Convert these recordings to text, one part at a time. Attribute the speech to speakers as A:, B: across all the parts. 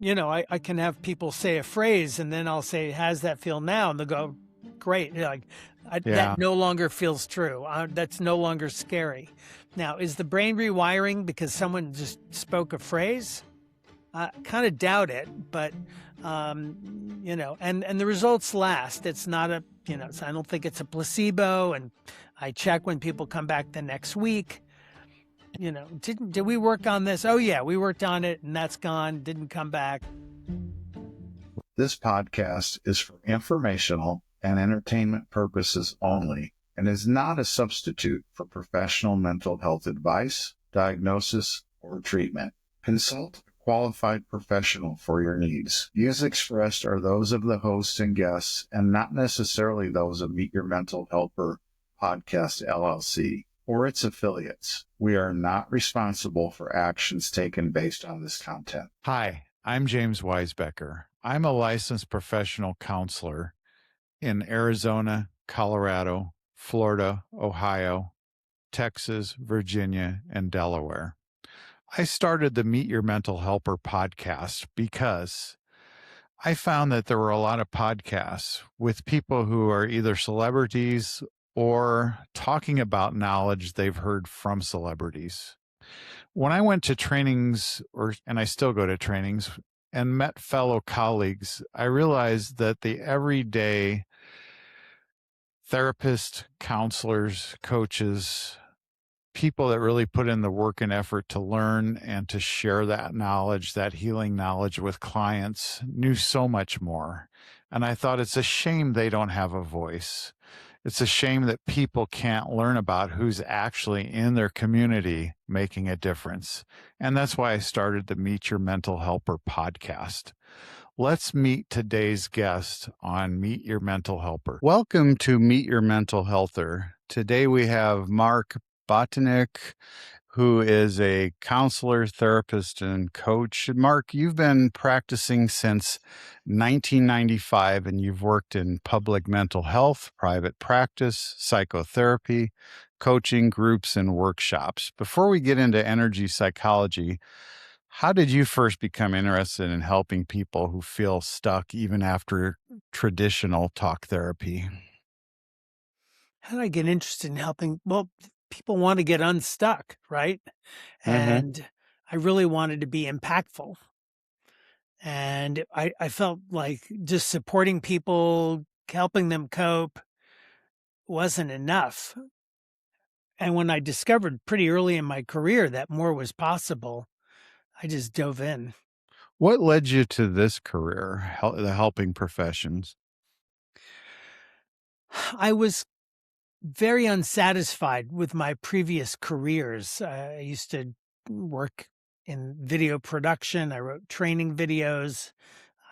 A: I can have people say a phrase and then I'll say, how's that feel now? And they'll go, great. Like, that
B: Yeah.
A: no longer feels true. That's no longer scary. Now, is the brain rewiring because someone just spoke a phrase? I kind of doubt it, but and the results last. It's not a, so I don't think it's a placebo. And I check when people come back the next week. Did we work on this? Oh yeah, we worked on it, and that's gone. Didn't come back.
C: This podcast is for informational and entertainment purposes only and is not a substitute for professional mental health advice, diagnosis, or treatment. Consult a qualified professional for your needs. Views expressed are those of the hosts and guests and not necessarily those of Meet Your Mental Helper Podcast LLC or its affiliates. We are not responsible for actions taken based on this content.
B: Hi, I'm James Weisbecker. I'm a licensed professional counselor in Arizona, Colorado, Florida, Ohio, Texas, Virginia, and Delaware. I started the Meet Your Mental Helper podcast because I found that there were a lot of podcasts with people who are either celebrities or talking about knowledge they've heard from celebrities. When I went to trainings, and I still go to trainings, and met fellow colleagues, I realized that the everyday therapists, counselors, coaches, people that really put in the work and effort to learn and to share that knowledge, that healing knowledge with clients, knew so much more. And I thought it's a shame they don't have a voice. It's a shame that people can't learn about who's actually in their community making a difference. And that's why I started the Meet Your Mental Helper podcast. Let's meet today's guest on Meet Your Mental Helper. Welcome to Meet Your Mental Healther. Today we have Mark Bottinick, who is a counselor, therapist, and coach. Mark, you've been practicing since 1995, and you've worked in public mental health, private practice, psychotherapy, coaching groups, and workshops. Before we get into energy psychology, how did you first become interested in helping people who feel stuck even after traditional talk therapy?
A: How did I get interested in helping? Well, people want to get unstuck, right?
B: Mm-hmm.
A: And I really wanted to be impactful. And I felt like just supporting people, helping them cope wasn't enough. And when I discovered pretty early in my career that more was possible, I just dove in.
B: What led you to this career, the helping professions?
A: I was very unsatisfied with my previous careers. I used to work in video production. I wrote training videos.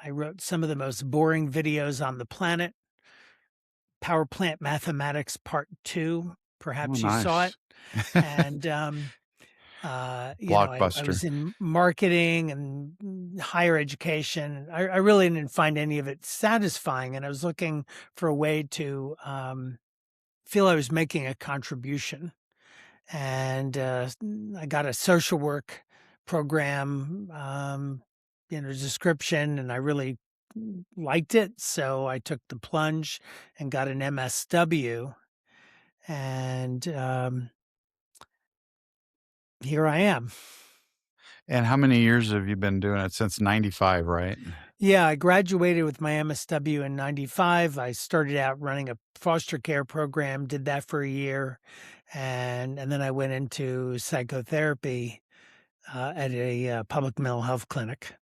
A: I wrote some of the most boring videos on the planet. Power Plant Mathematics Part 2. Perhaps you saw it.
B: Nice.
A: And, I
B: Blockbuster.
A: was in marketing and higher education. I really didn't find any of it satisfying. And I was looking for a way to feel I was making a contribution. And I got a social work program, description, and I really liked it. So I took the plunge and got an MSW. And here I am.
B: And how many years have you been doing it? Since 95, right?
A: Yeah, I graduated with my MSW in 95. I started out running a foster care program, did that for a year. And then I went into psychotherapy at a public mental health clinic.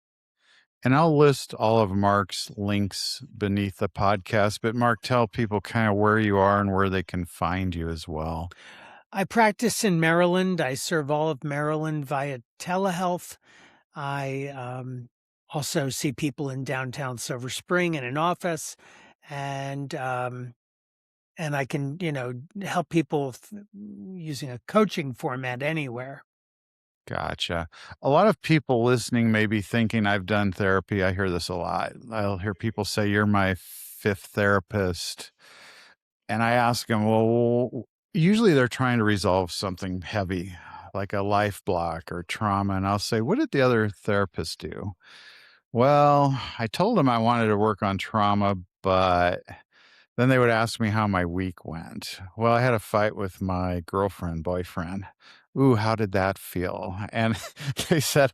B: And I'll list all of Mark's links beneath the podcast. But Mark, tell people kind of where you are and where they can find you as well.
A: I practice in Maryland. I serve all of Maryland via telehealth. I also see people in downtown Silver Spring in an office, and I can, help people using a coaching format anywhere.
B: Gotcha. A lot of people listening may be thinking, I've done therapy. I hear this a lot. I'll hear people say, you're my fifth therapist. And I ask them, well, usually they're trying to resolve something heavy, like a life block or trauma. And I'll say, what did the other therapist do? Well, I told them I wanted to work on trauma, but then they would ask me how my week went. Well, I had a fight with my boyfriend. Ooh, how did that feel? And they said,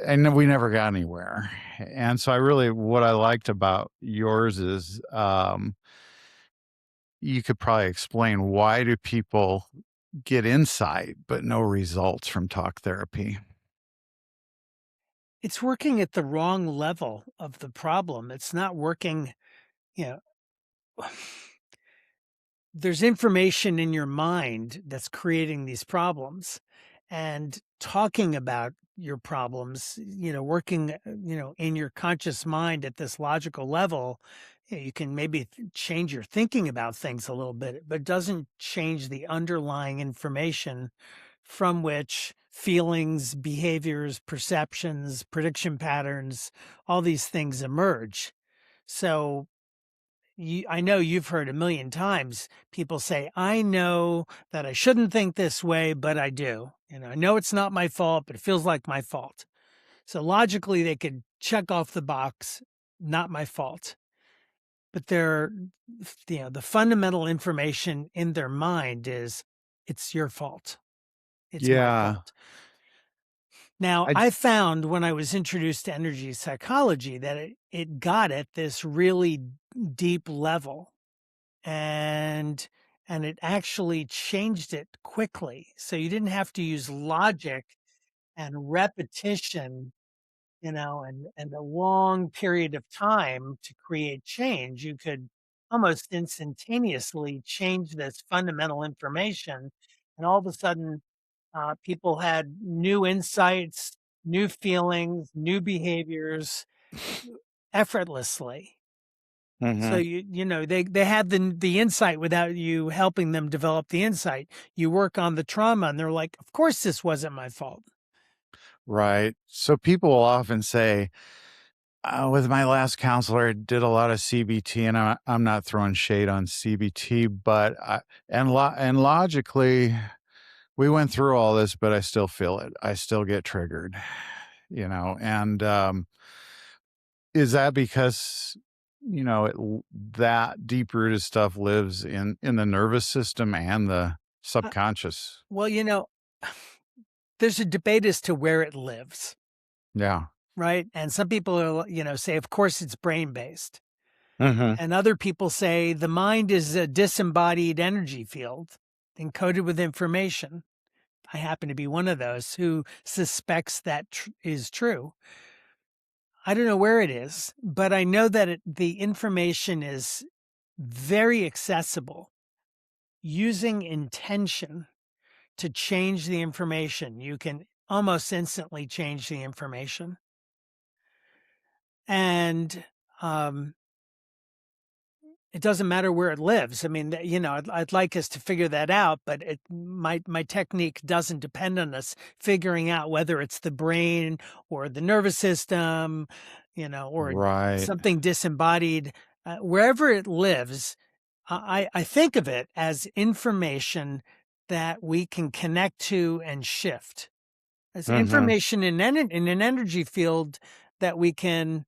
B: and we never got anywhere. And so what I liked about yours is, you could probably explain, why do people get insight but no results from talk therapy?
A: It's working at the wrong level of the problem. It's not working, you know, there's information in your mind that's creating these problems, and talking about your problems, working, in your conscious mind at this logical level, you can maybe change your thinking about things a little bit, but it doesn't change the underlying information from which feelings, behaviors, perceptions, prediction patterns, all these things emerge. So I know you've heard a million times people say, I know that I shouldn't think this way, but I do. I know it's not my fault, but it feels like my fault. So logically, they could check off the box, not my fault. But the fundamental information in their mind is, it's your fault. It's my
B: Yeah.
A: fault. Now,
B: I
A: I found when I was introduced to energy psychology that it got at this really deep level, and it actually changed it quickly. So you didn't have to use logic and repetition, and a long period of time to create change. You could almost instantaneously change this fundamental information, and all of a sudden, people had new insights, new feelings, new behaviors effortlessly. So
B: Mhm.
A: they had the insight without you helping them develop the insight. You work on the trauma and they're like, "Of course this wasn't my fault."
B: Right. So people will often say, with my last counselor, I did a lot of CBT, and I'm not throwing shade on CBT, but and logically, we went through all this, but I still feel it. I still get triggered, and is that because that deep rooted stuff lives in the nervous system and the
A: Uh,
B: subconscious?
A: well, there's a debate as to where it lives,
B: Yeah.
A: right? And some people say, of course it's brain based.
B: Hmm.
A: And other people say the mind is a disembodied energy field encoded with information. I happen to be one of those who suspects that is true. I don't know where it is, but I know that the information is very accessible. Using intention to change the information, you can almost instantly change the information. And um, it doesn't matter where it lives. I mean, I'd like us to figure that out, but my technique doesn't depend on us figuring out whether it's the brain or the nervous system, or
B: Right.
A: something disembodied. Wherever it lives, I think of it as information that we can connect to and shift. As
B: Hmm.
A: information in an energy field that we can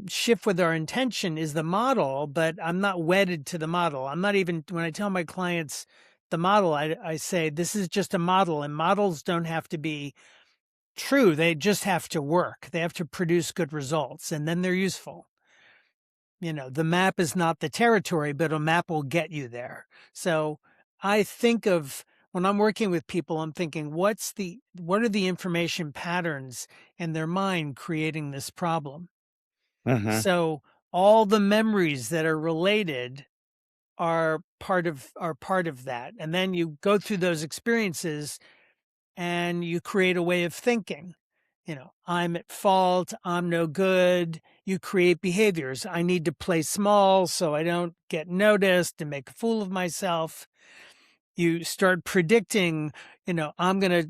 A: shift with our intention is the model, but I'm not wedded to the model. I'm not even, when I tell my clients the model, I say this is just a model, and models don't have to be true. They just have to work. They have to produce good results, and then they're useful. The map is not the territory, but a map will get you there. So I think of, when I'm working with people, I'm thinking, what are the information patterns in their mind creating this problem?
B: Hmm.
A: So all the memories that are related are part of that. And then you go through those experiences and you create a way of thinking. I'm at fault, I'm no good. You create behaviors. I need to play small so I don't get noticed and make a fool of myself. You start predicting, I'm going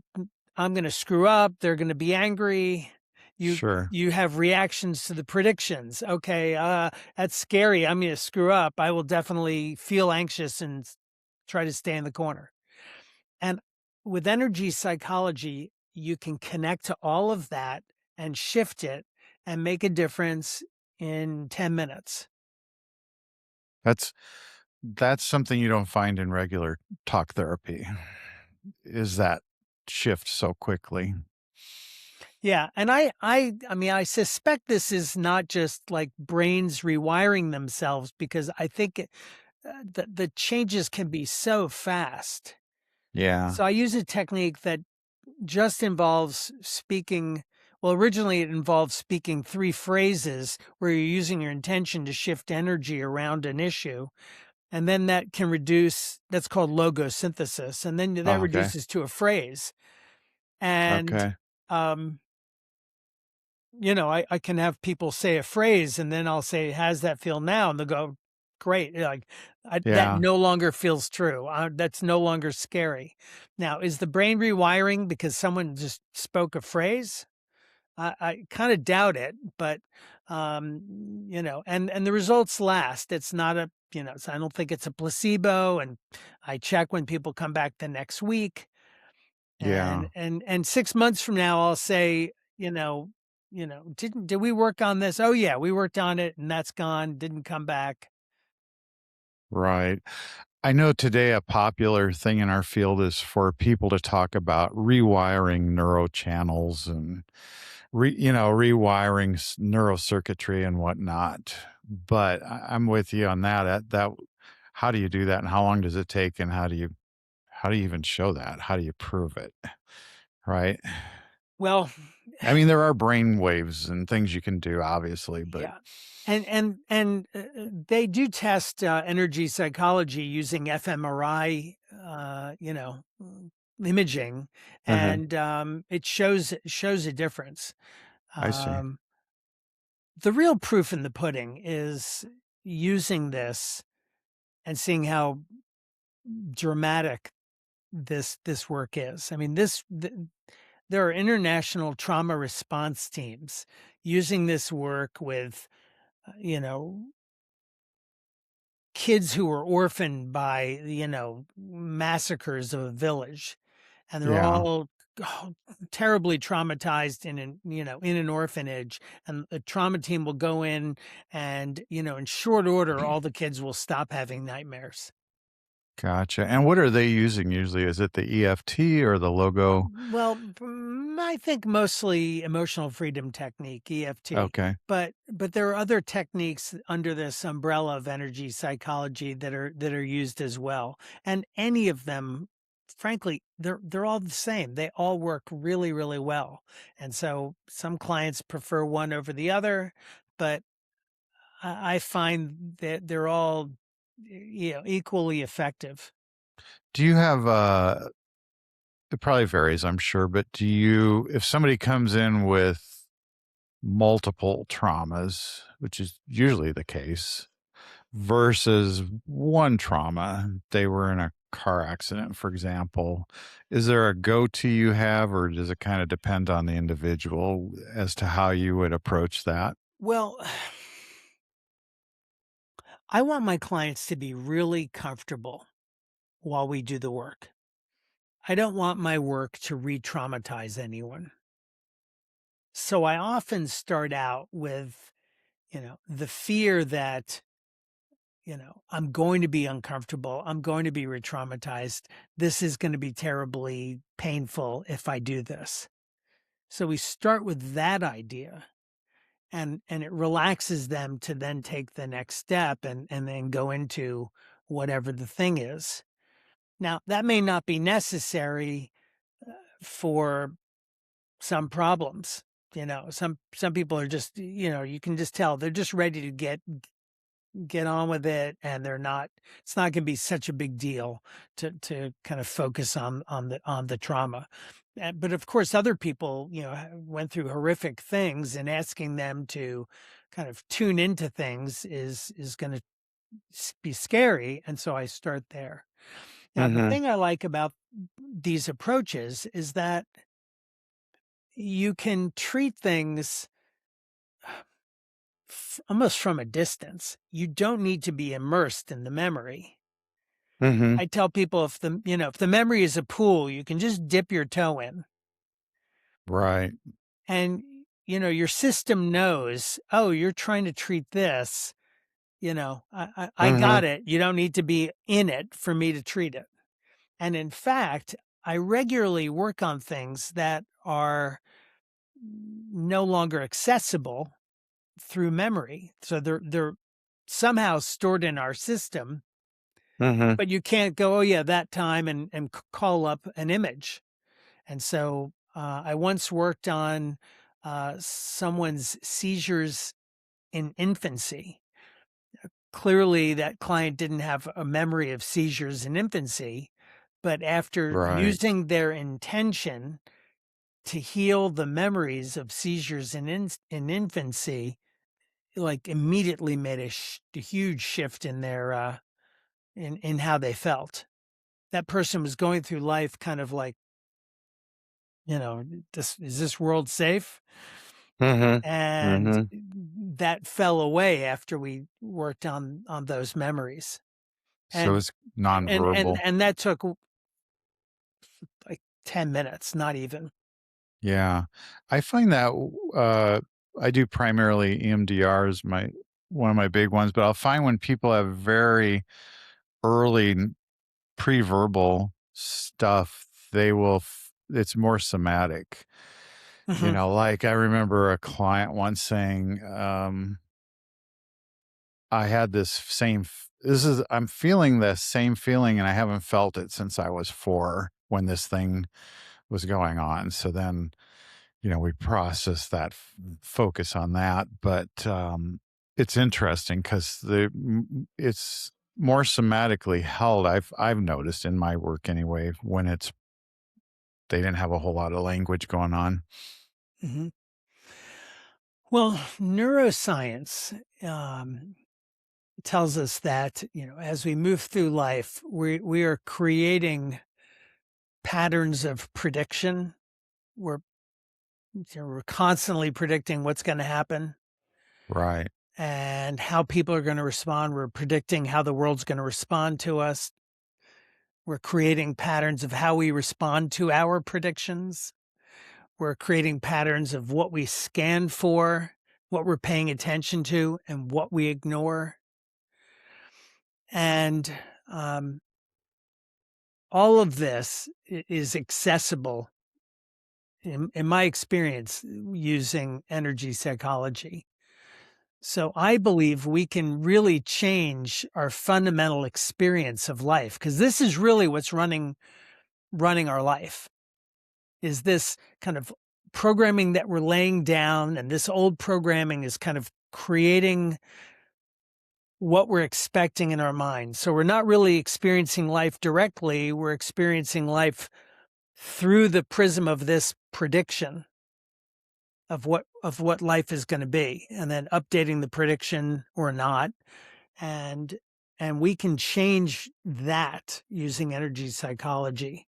A: to screw up, they're going to be angry. You
B: Sure.
A: you have reactions to the predictions. Okay, that's scary. I'm going to screw up. I will definitely feel anxious and try to stay in the corner. And with energy psychology, you can connect to all of that and shift it. and make a difference in 10 minutes.
B: That's something you don't find in regular talk therapy, is that shift so quickly.
A: Yeah, and I mean, I suspect this is not just like brains rewiring themselves, because I think the changes can be so fast.
B: Yeah.
A: So I use a technique that just involves speaking. Well, originally it involved speaking 3 phrases where you're using your intention to shift energy around an issue. And then that can reduce, that's called logosynthesis. And then that
B: Oh, okay.
A: reduces to a phrase. And,
B: Okay.
A: um, I can have people say a phrase, and then I'll say, "How's that feel now?" And they'll go, "Great." Like, that
B: Yeah.
A: no longer feels true. That's no longer scary. Now, is the brain rewiring because someone just spoke a phrase? I kind of doubt it, but and the results last. It's not a, so I don't think it's a placebo. And I check when people come back the next week,
B: Yeah.
A: and 6 months from now, I'll say, did we work on this? Oh yeah, we worked on it, and that's gone. Didn't come back.
B: Right. I know today a popular thing in our field is for people to talk about rewiring neurochannels and rewiring neurocircuitry and whatnot. But I'm with you on that. How do you do that, and how long does it take, and how do you even show that? How do you prove it? Right.
A: Well,
B: I mean, there are brain waves and things you can do, obviously, but
A: yeah. And they do test energy psychology using fMRI, imaging,
B: uh
A: and it shows a difference.
B: I see.
A: Um, the real proof in the pudding is using this and seeing how dramatic this work is. I mean, there are international trauma response teams using this work with, you know, kids who were orphaned by, massacres of a village, and they're
B: Yeah.
A: all terribly traumatized in an orphanage, and the trauma team will go in, and in short order all the kids will stop having nightmares.
B: Gotcha. And what are they using usually? Is it the EFT or the logo?
A: Well, I think mostly emotional freedom technique, EFT,
B: Okay.
A: but there are other techniques under this umbrella of energy psychology that are used as well. And any of them, frankly, they're all the same. They all work really, really well. And so some clients prefer one over the other, but I find that they're all equally effective.
B: Do you have it probably varies, I'm sure, but if somebody comes in with multiple traumas, which is usually the case, versus one trauma, they were in a car accident, for example, is there a go-to you have, or does it kind of depend on the individual as to how you would approach that?
A: Well, I want my clients to be really comfortable while we do the work. I don't want my work to re-traumatize anyone. So I often start out with, the fear that, I'm going to be uncomfortable. I'm going to be re-traumatized. This is going to be terribly painful if I do this. So we start with that idea, and it relaxes them to then take the next step, and then go into whatever the thing is. Now, that may not be necessary for some problems. Some people are just, you can just tell they're just ready to get on with it, and it's not going to be such a big deal to kind of focus on the trauma. But of course, other people, went through horrific things, and asking them to kind of tune into things is going to be scary. And so I start there. Now, the
B: Mhm.
A: thing I like about these approaches is that you can treat things almost from a distance. You don't need to be immersed in the memory.
B: Mhm.
A: I tell people, if the memory is a pool, you can just dip your toe in,
B: Right.
A: and your system knows, oh, you're trying to treat this. I got it. You don't need to be in it for me to treat it. And in fact, I regularly work on things that are no longer accessible through memory. So they're somehow stored in our system, but you can't go, oh yeah, that time and call up an image. And so I once worked on someone's seizures in infancy. Clearly, that client didn't have a memory of seizures in infancy, but after
B: Right.
A: using their intention to heal the memories of seizures in infancy, like immediately made a huge shift in their in how they felt. That person was going through life kind of like, is this world safe? And that fell away after we worked on those memories.
B: So
A: And
B: it's nonverbal.
A: that took like 10 minutes, not even.
B: Yeah. I find that I do primarily EMDR is one of my big ones, but I'll find when people have very early pre-verbal stuff, it's more somatic.
A: Mhm.
B: Like I remember a client once saying, I had I'm feeling the same feeling and I haven't felt it since I was 4 when this thing was going on. So then, we process that, focus on that. But it's interesting because it's more somatically held. I've noticed in my work anyway, when they didn't have a whole lot of language going on.
A: Mhm. Well, neuroscience tells us that, as we move through life, we are creating patterns of prediction. We're we're constantly predicting what's going to happen
B: Right.
A: and how people are going to respond. We're predicting how the world's going to respond to us. We're creating patterns of how we respond to our predictions. We're creating patterns of what we scan for, what we're paying attention to, and what we ignore. And all of this is accessible, in my experience, using energy psychology. So I believe we can really change our fundamental experience of life, because this is really what's running our life, is this kind of programming that we're laying down, and this old programming is kind of creating what we're expecting in our mind. So we're not really experiencing life directly, we're experiencing life through the prism of this prediction of what life is going to be, and then updating the prediction or not. And we can change that using energy psychology.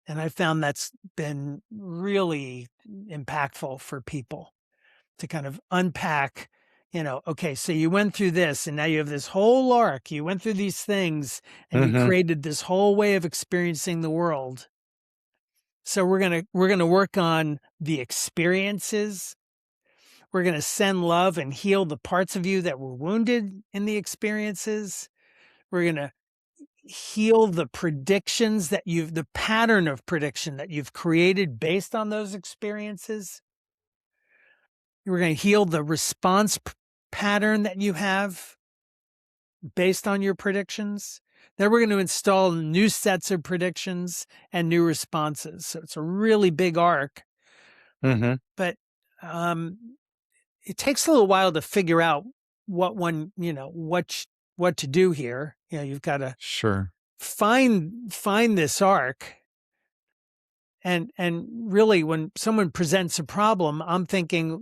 A: And I found that's been really impactful for people to kind of unpack, okay, so you went through this and now you have this whole arc. You went through these things and you created this whole way of experiencing the world. So we're gonna work on the experiences. We're gonna send love and heal the parts of you that were wounded in the experiences. We're gonna heal the predictions the pattern of prediction that you've created based on those experiences. We're going to heal the response pattern that you have based on your predictions. Then we're going to install new sets of predictions and new responses. So it's a really big arc, but it takes a little while to figure out what to do here. You've got to
B: Sure.
A: find this arc. And really, when someone presents a problem, I'm thinking,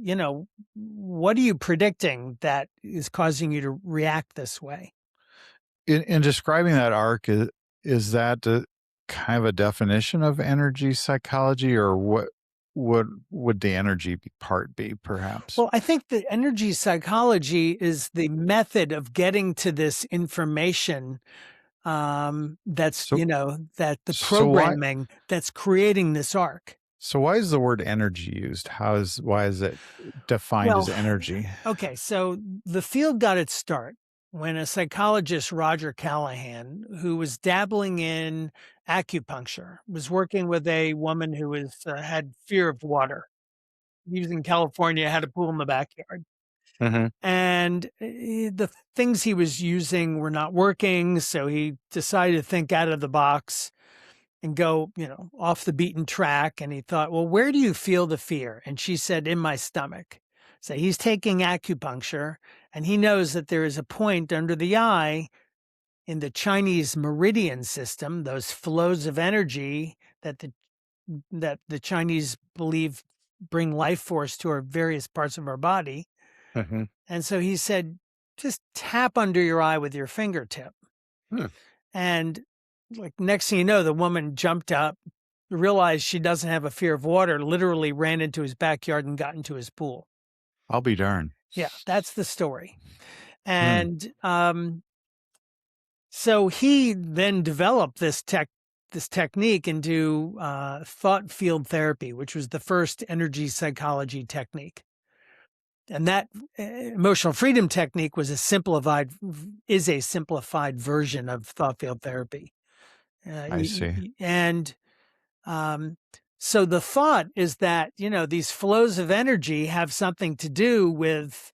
A: what are you predicting that is causing you to react this way?
B: In describing that arc, is that kind of a definition of energy psychology, or what would the energy part be, perhaps?
A: Well, I think the energy psychology is the method of getting to this information, that's,
B: So
A: that the
B: so why
A: programming that's creating this arc.
B: So why is the word energy used? Why is it defined as
A: Well,
B: energy?
A: okay, so the field got its start when a psychologist, Roger Callahan, who was dabbling in acupuncture, was working with a woman who had fear of water. He was in California, had a pool in the backyard.
B: Mm-hmm.
A: And the things he was using were not working. So he decided to think out of the box and go, off the beaten track. And he thought, well, where do you feel the fear? And she said, in my stomach. So he's taking acupuncture and he knows that there is a point under the eye in the Chinese meridian system, those flows of energy that the Chinese believe bring life force to our various parts of our body.
B: Mm-hmm.
A: And so he said, just tap under your eye with your fingertip.
B: Hmm.
A: And like next thing you know, the woman jumped up, realized she doesn't have a fear of water, literally ran into his backyard and got into his pool.
B: I'll be darned.
A: Yeah, that's the story.
B: Hmm.
A: And so he then developed this technique into thought field therapy, which was the first energy psychology technique. And that emotional freedom technique is a simplified version of thought field therapy.
B: I see.
A: And so the thought is that, these flows of energy have something to do with,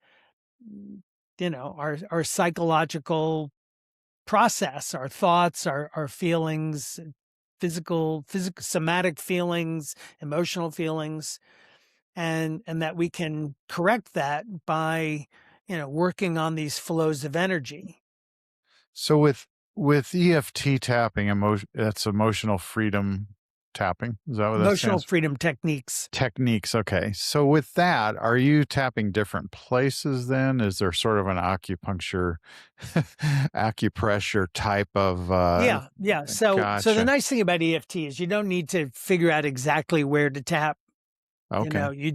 A: our psychological process, our thoughts, our feelings, physical, somatic feelings, emotional feelings, and that we can correct that by, working on these flows of energy.
B: So with EFT tapping, that's emotional freedom tapping. Is that what that
A: Emotional
B: stands for?
A: freedom techniques.
B: Techniques. Okay. So with that, are you tapping different places then? Is there sort of an acupressure type of
A: Yeah. So the
B: gotcha.
A: nice thing about EFT is you don't need to figure out exactly where to tap.
B: Okay.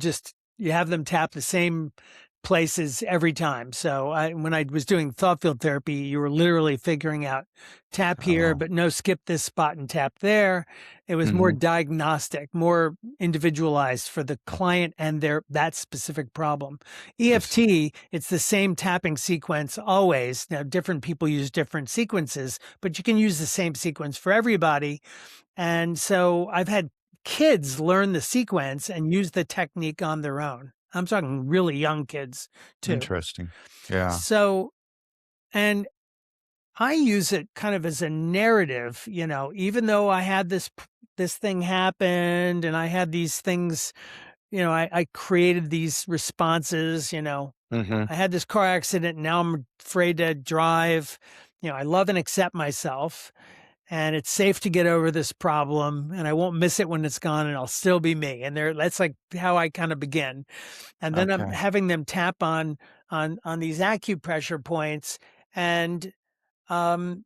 A: You have them tap the same places every time. So when I was doing thought field therapy, you were literally figuring out tap here,
B: Oh.
A: but no, skip this spot and tap there. It was more
B: Mm-hmm.
A: diagnostic, more individualized for the client and that specific problem. EFT, it's the same tapping sequence always. Now, different people use different sequences, but you can use the same sequence for everybody. And so I've had kids learn the sequence and use the technique on their own. I'm talking really young kids too.
B: Interesting. Yeah.
A: So, and I use it kind of as a narrative, even though I had this thing happened and I had these things, I created these responses,
B: Mm-hmm.
A: I had this car accident and now I'm afraid to drive. I love and accept myself. And it's safe to get over this problem and I won't miss it when it's gone and I'll still be me. And that's like how I kind of begin. And then I'm
B: Okay.
A: having them tap on these acupressure points. And I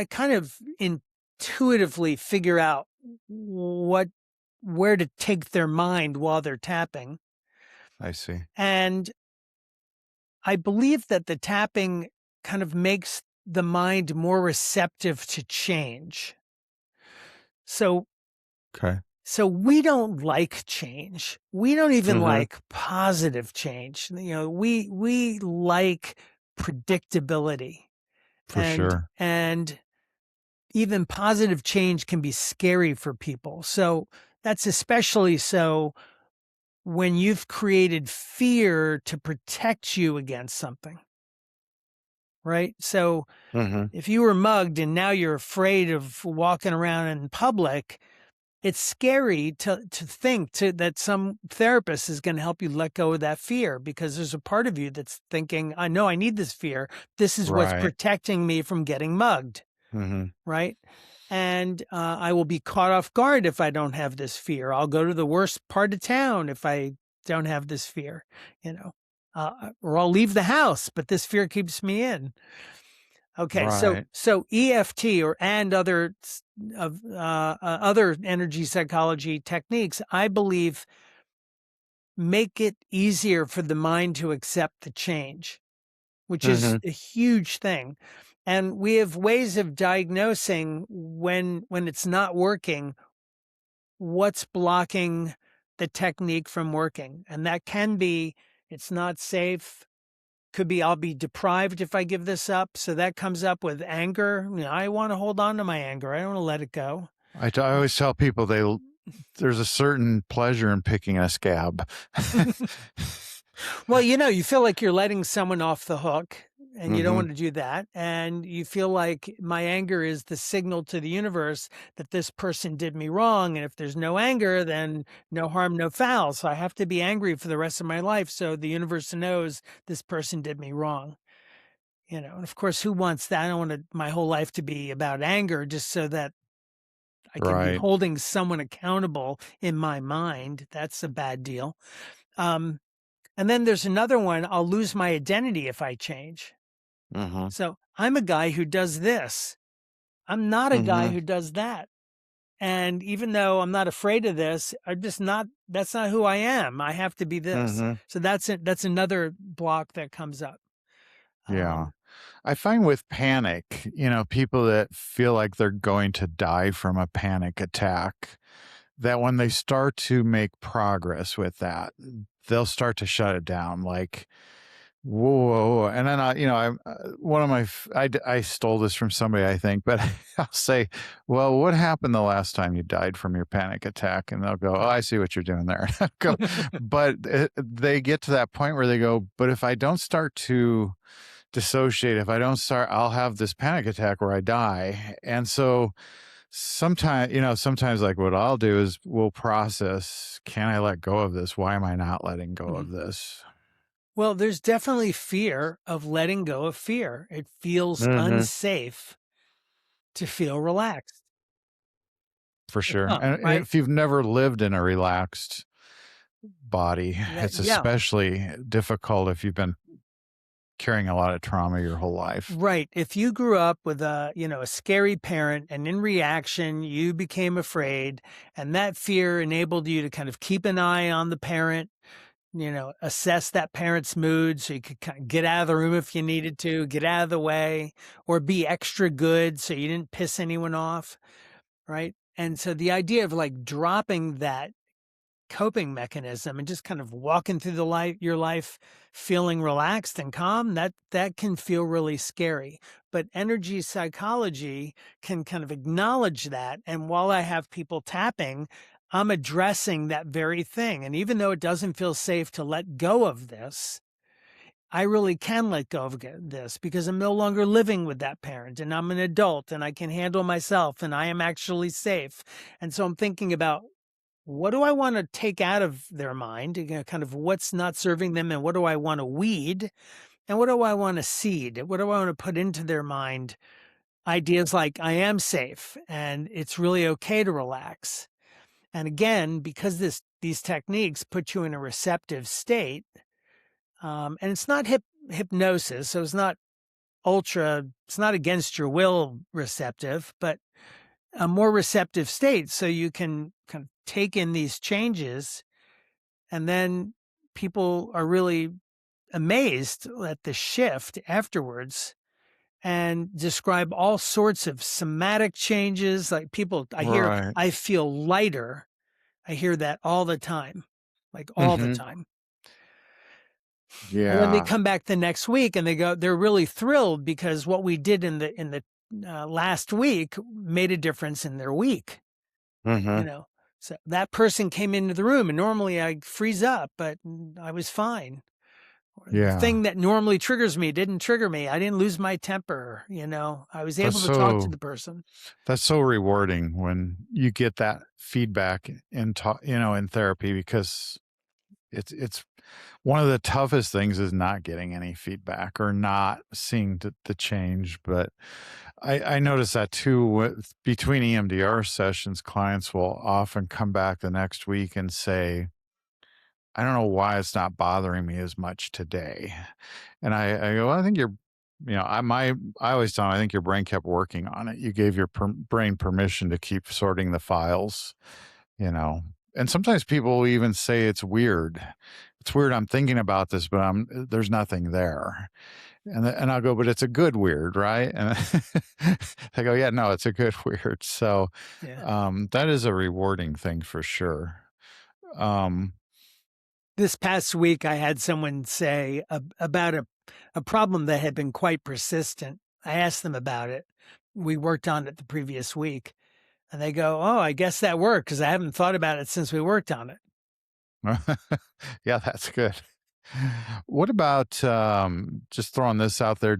A: kind of intuitively figure out where to take their mind while they're tapping.
B: I see.
A: And I believe that the tapping kind of makes the mind more receptive to change. So
B: Okay.
A: we don't like change. We don't even
B: Mm-hmm.
A: like positive change. We like predictability.
B: For sure.
A: And even positive change can be scary for people. So that's especially so when you've created fear to protect you against something. Right? So
B: Mm-hmm.
A: if you were mugged and now you're afraid of walking around in public, it's scary to think that some therapist is going to help you let go of that fear because there's a part of you that's thinking, I know I need this fear. This is what's
B: Right.
A: protecting me from getting mugged.
B: Mm-hmm.
A: Right. And I will be caught off guard if I don't have this fear. I'll go to the worst part of town if I don't have this fear, or I'll leave the house, but this fear keeps me in. Okay,
B: Right.
A: so EFT and other energy psychology techniques, I believe, make it easier for the mind to accept the change, which is
B: Mm-hmm.
A: a huge thing. And we have ways of diagnosing when it's not working, what's blocking the technique from working. And that can be, it's not safe. Could be, I'll be deprived if I give this up. So that comes up with anger. I want to hold on to my anger. I don't want to let it go.
B: I always tell people there's a certain pleasure in picking a scab.
A: Well, you feel like you're letting someone off the hook, and you don't
C: Mhm.
A: want to do that. And you feel like my anger is the signal to the universe that this person did me wrong. And if there's no anger, then no harm, no foul. So I have to be angry for the rest of my life. So the universe knows this person did me wrong. And of course, who wants that? I don't want my whole life to be about anger just so that I can be
B: Right.
A: holding someone accountable in my mind. That's a bad deal. And then there's another one, I'll lose my identity if I change.
C: Mhm.
A: So I'm a guy who does this. I'm not a guy
C: Mhm.
A: who does that. And even though I'm not afraid of this, that's not who I am. I have to be this.
C: Mhm.
A: So that's it. That's another block that comes up.
B: Yeah.
A: Um,
B: I find with panic, people that feel like they're going to die from a panic attack, that when they start to make progress with that, they'll start to shut it down. Like, whoa. And then one of I stole this from somebody, I think, but I'll say, well, what happened the last time you died from your panic attack? And they'll go, oh, I see what you're doing there. Go, but they get to that point where they go, but if I don't start to dissociate, if I don't start, I'll have this panic attack where I die. And so sometimes like what I'll do is we'll process, can I let go of this? Why am I not letting go
A: mhm.
B: of this?
A: Well, there's definitely fear of letting go of fear. It feels
C: Mhm.
A: unsafe to feel relaxed,
B: For sure. And
A: right?
B: if you've never lived in a relaxed body, it's
A: Yeah.
B: especially difficult if you've been carrying a lot of trauma your whole life.
A: Right. If you grew up with a scary parent and in reaction you became afraid and that fear enabled you to kind of keep an eye on the parent, assess that parent's mood so you could kind of get out of the room if you needed to, get out of the way, or be extra good so you didn't piss anyone off, right? And so the idea of like dropping that coping mechanism and just kind of walking through your life feeling relaxed and calm, that can feel really scary. But energy psychology can kind of acknowledge that, and while I have people tapping, I'm addressing that very thing. And even though it doesn't feel safe to let go of this, I really can let go of this because I'm no longer living with that parent and I'm an adult and I can handle myself and I am actually safe. And so I'm thinking about, what do I want to take out of their mind? Kind of what's not serving them, and what do I want to weed? And what do I want to seed? What do I want to put into their mind? Ideas like I am safe and it's really okay to relax. And again, because these techniques put you in a receptive state, and it's not hypnosis, so it's not against your will receptive, but a more receptive state, so you can kind of take in these changes. And then people are really amazed at the shift afterwards and describe all sorts of somatic changes. Like
B: Right.
A: I feel lighter. I hear that all the time, like all the
C: Mhm.
A: time. And then they
B: Yeah.
A: come back the next week and they're really thrilled because what we did in the last week made a difference in their week, you
C: Mhm.
A: know. So that person came into the room and normally I freeze up, but I was fine. The
B: Yeah.
A: thing that normally triggers me didn't trigger me. I didn't lose my temper, I was
B: That's
A: able to talk to
B: so
A: the person.
B: that's so rewarding when you get that feedback in therapy, because it's one of the toughest things is not getting any feedback or not seeing the change. But I notice that too between EMDR sessions, clients will often come back the next week and say, I don't know why it's not bothering me as much today. And I go, well, I think I always tell them, I think your brain kept working on it. You gave your brain permission to keep sorting the files, you know. And sometimes people will even say it's weird. it's weird. I'm thinking about this, but there's nothing there. And I'll go, but it's a good weird, right? And they go, yeah, no, it's a good weird. So
A: Yeah.
B: that is a rewarding thing for sure.
A: This past week, I had someone say about a problem that had been quite persistent. I asked them about it. We worked on it the previous week. And they go, oh, I guess that worked because I haven't thought about it since we worked on it.
B: Yeah, that's good. What about just throwing this out there?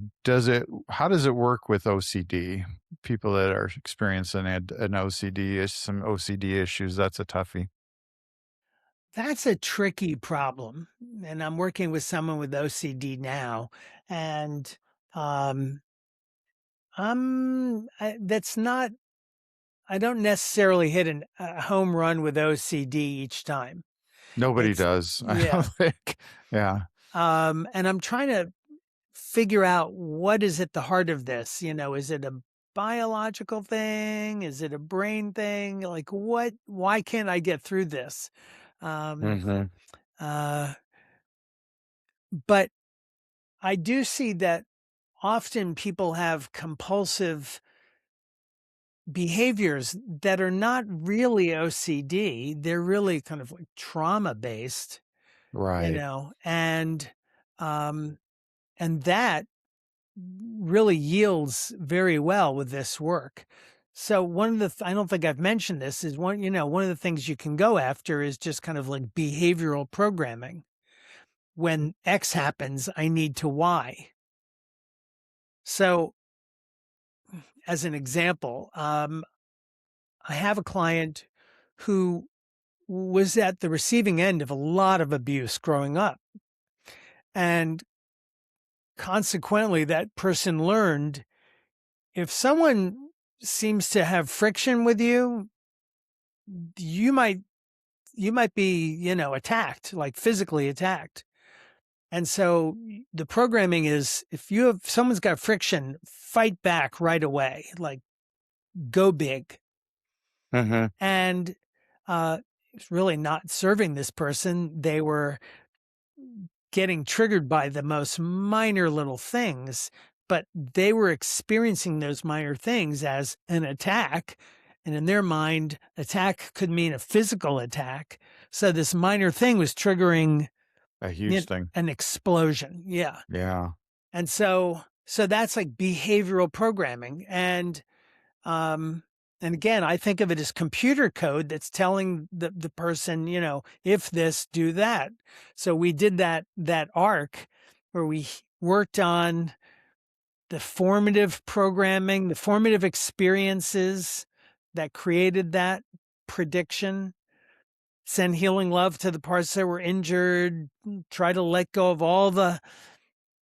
B: How does it work with OCD? People that are experiencing an OCD, some OCD issues, that's a toughie.
A: That's a tricky problem. And I'm working with someone with OCD now. And that's not, I don't necessarily hit a home run with OCD each time.
B: Nobody
A: It's,
B: does, I don't
A: yeah.
B: think. Yeah.
A: And I'm trying to figure out what is at the heart of this. Is it a biological thing? Is it a brain thing? Like why can't I get through this? Um,
B: Mm-hmm.
A: uh, but I do see that often people have compulsive behaviors that are not really OCD. They're really kind of like trauma based,
B: Right.
A: um, and that really yields very well with this work. So one of the I don't think I've mentioned this is one of the things you can go after is just kind of like behavioral programming. When X happens, I need to Y. So as an example, I have a client who was at the receiving end of a lot of abuse growing up. And consequently, that person learned if someone seems to have friction with you, you might be, attacked, like physically attacked. And so the programming is if someone's got friction, fight back right away, like go big.
B: Mm-hmm.
A: And it's really not serving this person. They were getting triggered by the most minor little things, but they were experiencing those minor things as an attack. And in their mind, attack could mean a physical attack. So this minor thing was triggering
B: A huge thing.
A: an explosion. Yeah.
B: Yeah.
A: And so that's like behavioral programming. And again, I think of it as computer code that's telling the person, if this, do that. So we did that arc where we worked on the formative programming, the formative experiences that created that prediction, send healing love to the parts that were injured, try to let go of all the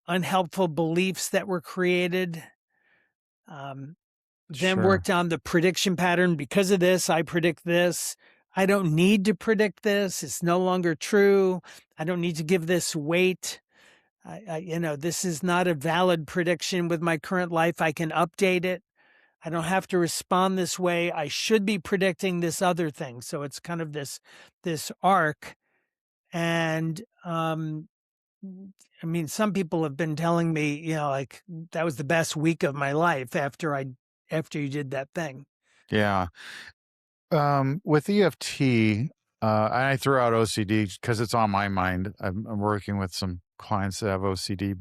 A: unhelpful beliefs that were created. Then
B: Sure.
A: worked on the prediction pattern. Because of this, I predict this. I don't need to predict this. It's no longer true. I don't need to give this weight. This is not a valid prediction with my current life. I can update it. I don't have to respond this way. I should be predicting this other thing. So it's kind of this arc. And I mean, some people have been telling me, like that was the best week of my life after you did that thing.
B: Yeah. With EFT, I threw out OCD because it's on my mind. I'm working with some clients that have OCD,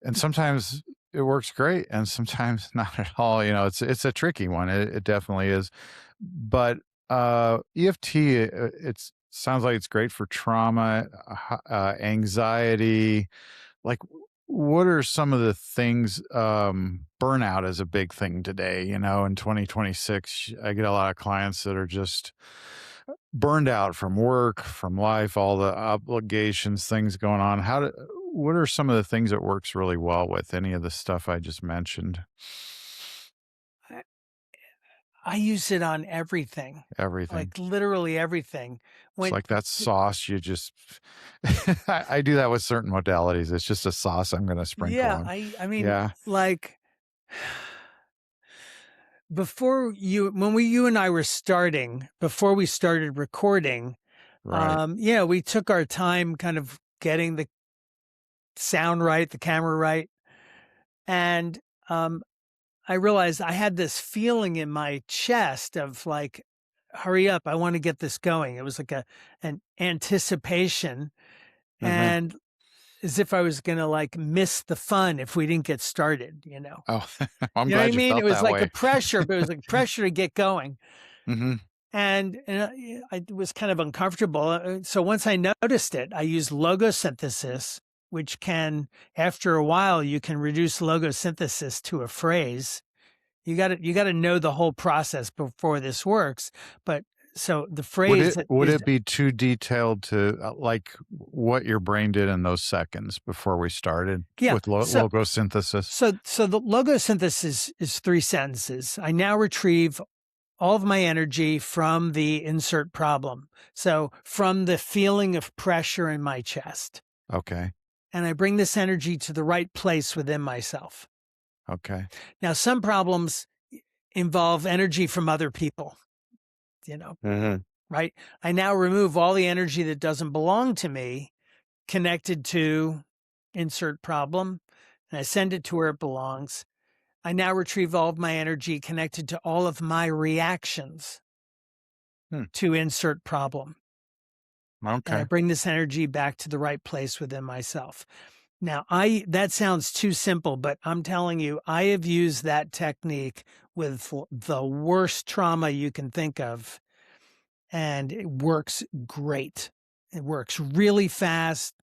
B: and sometimes it works great and sometimes not at all. It's a tricky one. It definitely is. But EFT, it sounds like it's great for trauma, anxiety. Like, what are some of the things? Burnout is a big thing today. In 2026, I get a lot of clients that are just burned out from work, from life, all the obligations, things going on. What are some of the things that works really well with any of the stuff I just mentioned?
A: I use it on everything,
B: Everything.
A: like literally everything.
B: It's like that sauce you just, I do that with certain modalities. It's just a sauce I'm going to sprinkle
A: Yeah,
B: on.
A: I mean,
B: Yeah.
A: like you and I were starting, before we started recording,
B: Right.
A: Yeah, we took our time kind of getting the sound right, the camera right. And I realized I had this feeling in my chest of like, hurry up, I want to get this going. It was like an anticipation,
B: Mm-hmm.
A: and as if I was going to like miss the fun if we didn't get started,
B: Oh, I'm
A: You know what I
B: glad you
A: mean? It
B: felt
A: was
B: that
A: like a
B: way.
A: pressure, but it was like pressure to get going.
B: Mm-hmm.
A: And yeah, I was kind of uncomfortable. So once I noticed it, I used logosynthesis, which can, after a while, you can reduce logosynthesis to a phrase. You got to know the whole process before this works. But so the phrase
B: Would
A: is,
B: it be too detailed to like what your brain did in those seconds before we started
A: yeah.
B: with
A: So
B: logosynthesis?
A: so the logosynthesis is 3 sentences. I now retrieve all of my energy from the insert problem. So from the feeling of pressure in my chest.
B: Okay.
A: And I bring this energy to the right place within myself.
B: Okay.
A: Now, some problems involve energy from other people,
B: Mm-hmm.
A: right? I now remove all the energy that doesn't belong to me connected to insert problem, and I send it to where it belongs. I now retrieve all of my energy connected to all of my reactions to insert problem. And I
B: Okay.
A: bring this energy back to the right place within myself. Now, that sounds too simple, but I'm telling you, I have used that technique with the worst trauma you can think of, and it works great. It works really fast,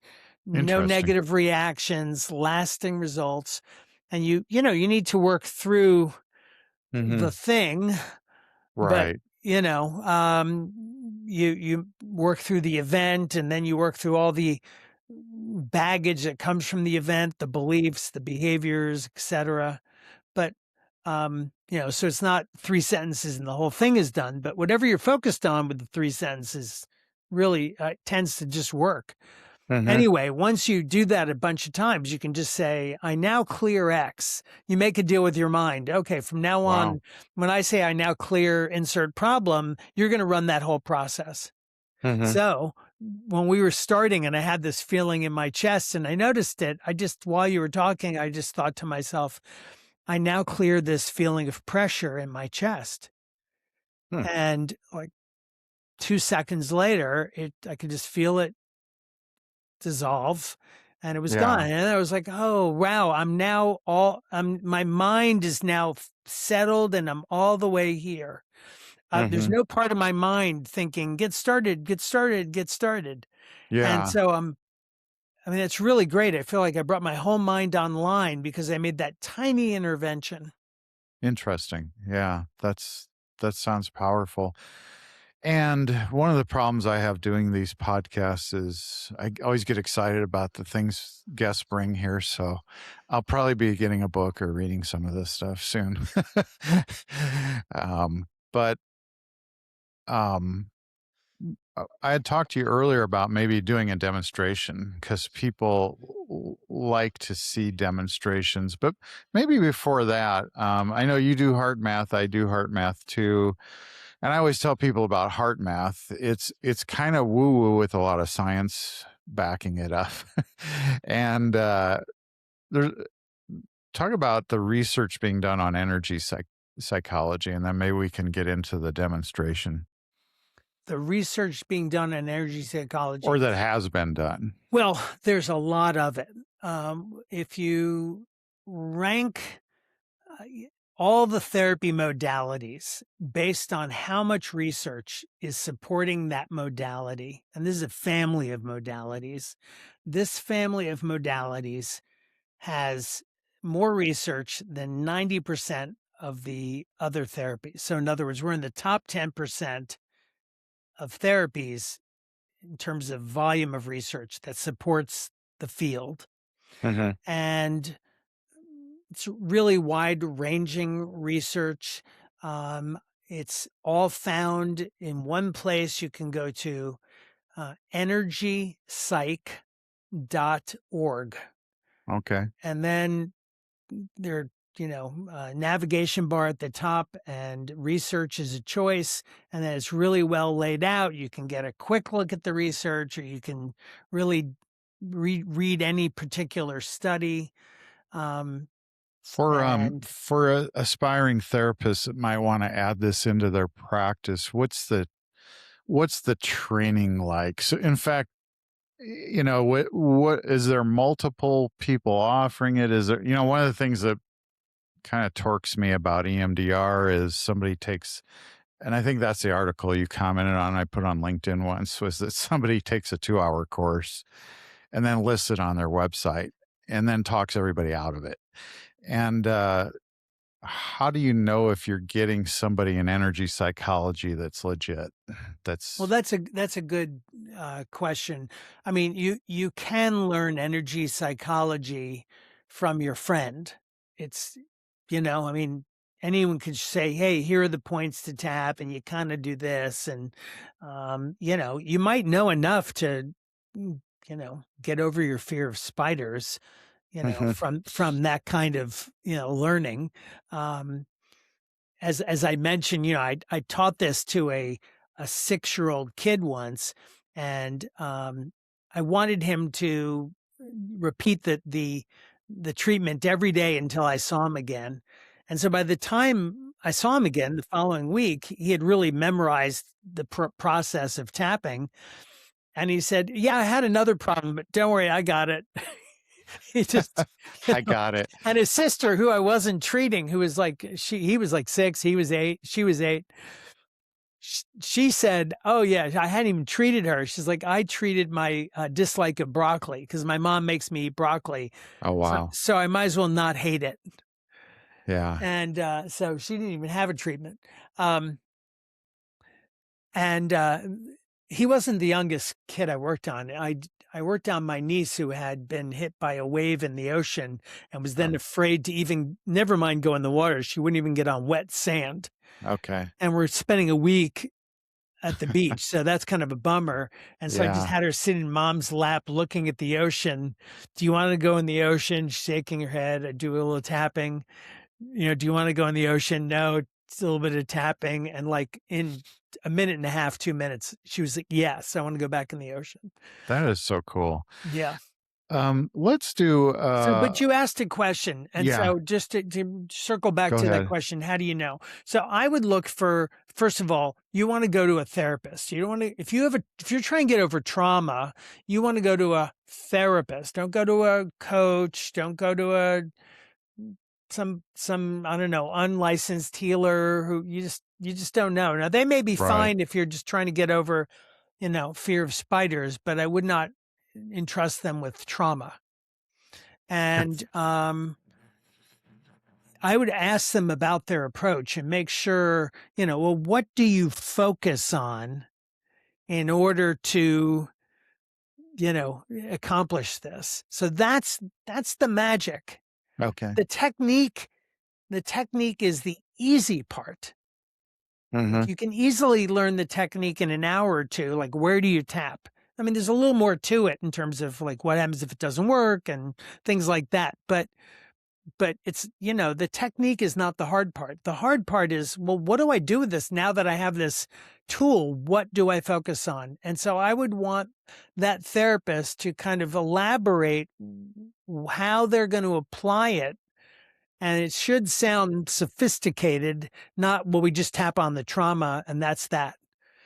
A: no
B: Interesting.
A: negative reactions, lasting results. And you need to work through
B: Mm-hmm.
A: the thing, but
B: Right.
A: you work through the event, and then you work through all the baggage that comes from the event, the beliefs, the behaviors, etc. But so it's not 3 sentences and the whole thing is done, but whatever you're focused on with the 3 sentences really tends to just work.
B: Mm-hmm.
A: Anyway, once you do that a bunch of times, you can just say, I now clear X. You make a deal with your mind. Okay, from now
B: Wow.
A: on, when I say I now clear insert problem, you're going to run that whole process.
B: Mm-hmm.
A: So when we were starting and I had this feeling in my chest and I noticed it, while you were talking, I just thought to myself, I now clear this feeling of pressure in my chest.
B: Hmm.
A: And like 2 seconds later, I could just feel it dissolve and it was gone.
B: Yeah.
A: And I was like, oh, wow, my mind is now settled and I'm all the way here. There's
B: Mm-hmm.
A: no part of my mind thinking, get started, get started, get started. And
B: Yeah.
A: so it's really great. I feel like I brought my whole mind online because I made that tiny intervention.
B: Interesting. Yeah. That sounds powerful. And one of the problems I have doing these podcasts is I always get excited about the things guests bring here. So I'll probably be getting a book or reading some of this stuff soon. But um, I had talked to you earlier about maybe doing a demonstration because people like to see demonstrations. But maybe before that, I know you do heart math. I do heart math too. And I always tell people about heart math. It's kind of woo woo with a lot of science backing it up. And there's talk about the research being done on energy psychology, and then maybe we can get into the demonstration,
A: The research being done on energy
B: or
A: psychology.
B: that has been done.
A: Well, there's a lot of it. If you rank all the therapy modalities based on how much research is supporting that modality, and this is a family of modalities, this family of modalities has more research than 90% of the other therapies. So, in other words, we're in the top 10% of therapies in terms of volume of research that supports the field.
B: Mm-hmm.
A: And it's really wide ranging research. It's all found in one place. You can go to energypsych.org.
B: Okay.
A: And then there are navigation bar at the top, and research is a choice, and then it's really well laid out. You can get a quick look at the research, or you can really read any particular study. And
B: For aspiring therapists that might want to add this into their practice, what's the training like? So in fact, what is there multiple people offering it? Is there, one of the things that kind of torques me about EMDR is somebody takes, and I think that's the article you commented on, I put on LinkedIn once, was that somebody takes a 2-hour course and then lists it on their website and then talks everybody out of it. And how do you know if you're getting somebody in energy psychology that's legit?
A: Well, that's a good question. I mean, you can learn energy psychology from your friend. It's, I mean, anyone could say, "Hey, here are the points to tap," and you kind of do this, and you might know enough to, get over your fear of spiders, from that kind of learning. As I mentioned, I taught this to a 6-year-old kid once, and I wanted him to repeat the treatment every day until I saw him again. And so by the time I saw him again the following week, he had really memorized the process of tapping. And he said, "Yeah, I had another problem, but don't worry, I got it." He just,
B: I got it.
A: And his sister, who I wasn't treating, he was like 6, he was 8, she was 8. She said, "Oh yeah, I hadn't even treated her." She's like, "I treated my dislike of broccoli because my mom makes me eat broccoli.
B: Oh, wow.
A: So I might as well not hate it."
B: Yeah.
A: And so she didn't even have a treatment. And he wasn't the youngest kid I worked on. I worked on my niece who had been hit by a wave in the ocean and was then afraid to even, never mind go in the water. She wouldn't even get on wet sand.
B: Okay.
A: And we're spending a week at the beach. So that's kind of a bummer. And so I just had her sit in mom's lap looking at the ocean. "Do you want to go in the ocean?" She's shaking her head. I do a little tapping. "Do you want to go in the ocean?" "No." It's a little bit of tapping. And like in a minute and a half, 2 minutes, she was like, "Yes, I want to go back in the ocean."
B: That is so cool.
A: Yeah.
B: Let's do
A: But you asked a question. And so just to circle back
B: Go
A: to
B: ahead.
A: that question, how do you know? So I would look for, first of all, you want to go to a therapist. You don't want to, if you're trying to get over trauma, you want to go to a therapist. Don't go to a coach. Don't go to some I don't know, unlicensed healer who you just don't know. Now they may be fine if you're just trying to get over, fear of spiders, but I would not entrust them with trauma. And I would ask them about their approach and make sure, well, what do you focus on in order to, accomplish this? So that's the magic.
B: Okay.
A: The technique is the easy part.
B: Mhm.
A: You can easily learn the technique in an hour or two. Like, where do you tap? I mean, there's a little more to it in terms of like what happens if it doesn't work and things like that. But it's, the technique is not the hard part. The hard part is, well, what do I do with this now that I have this tool? What do I focus on? And so I would want that therapist to kind of elaborate how they're going to apply it. And it should sound sophisticated, not, well, we just tap on the trauma and that's that.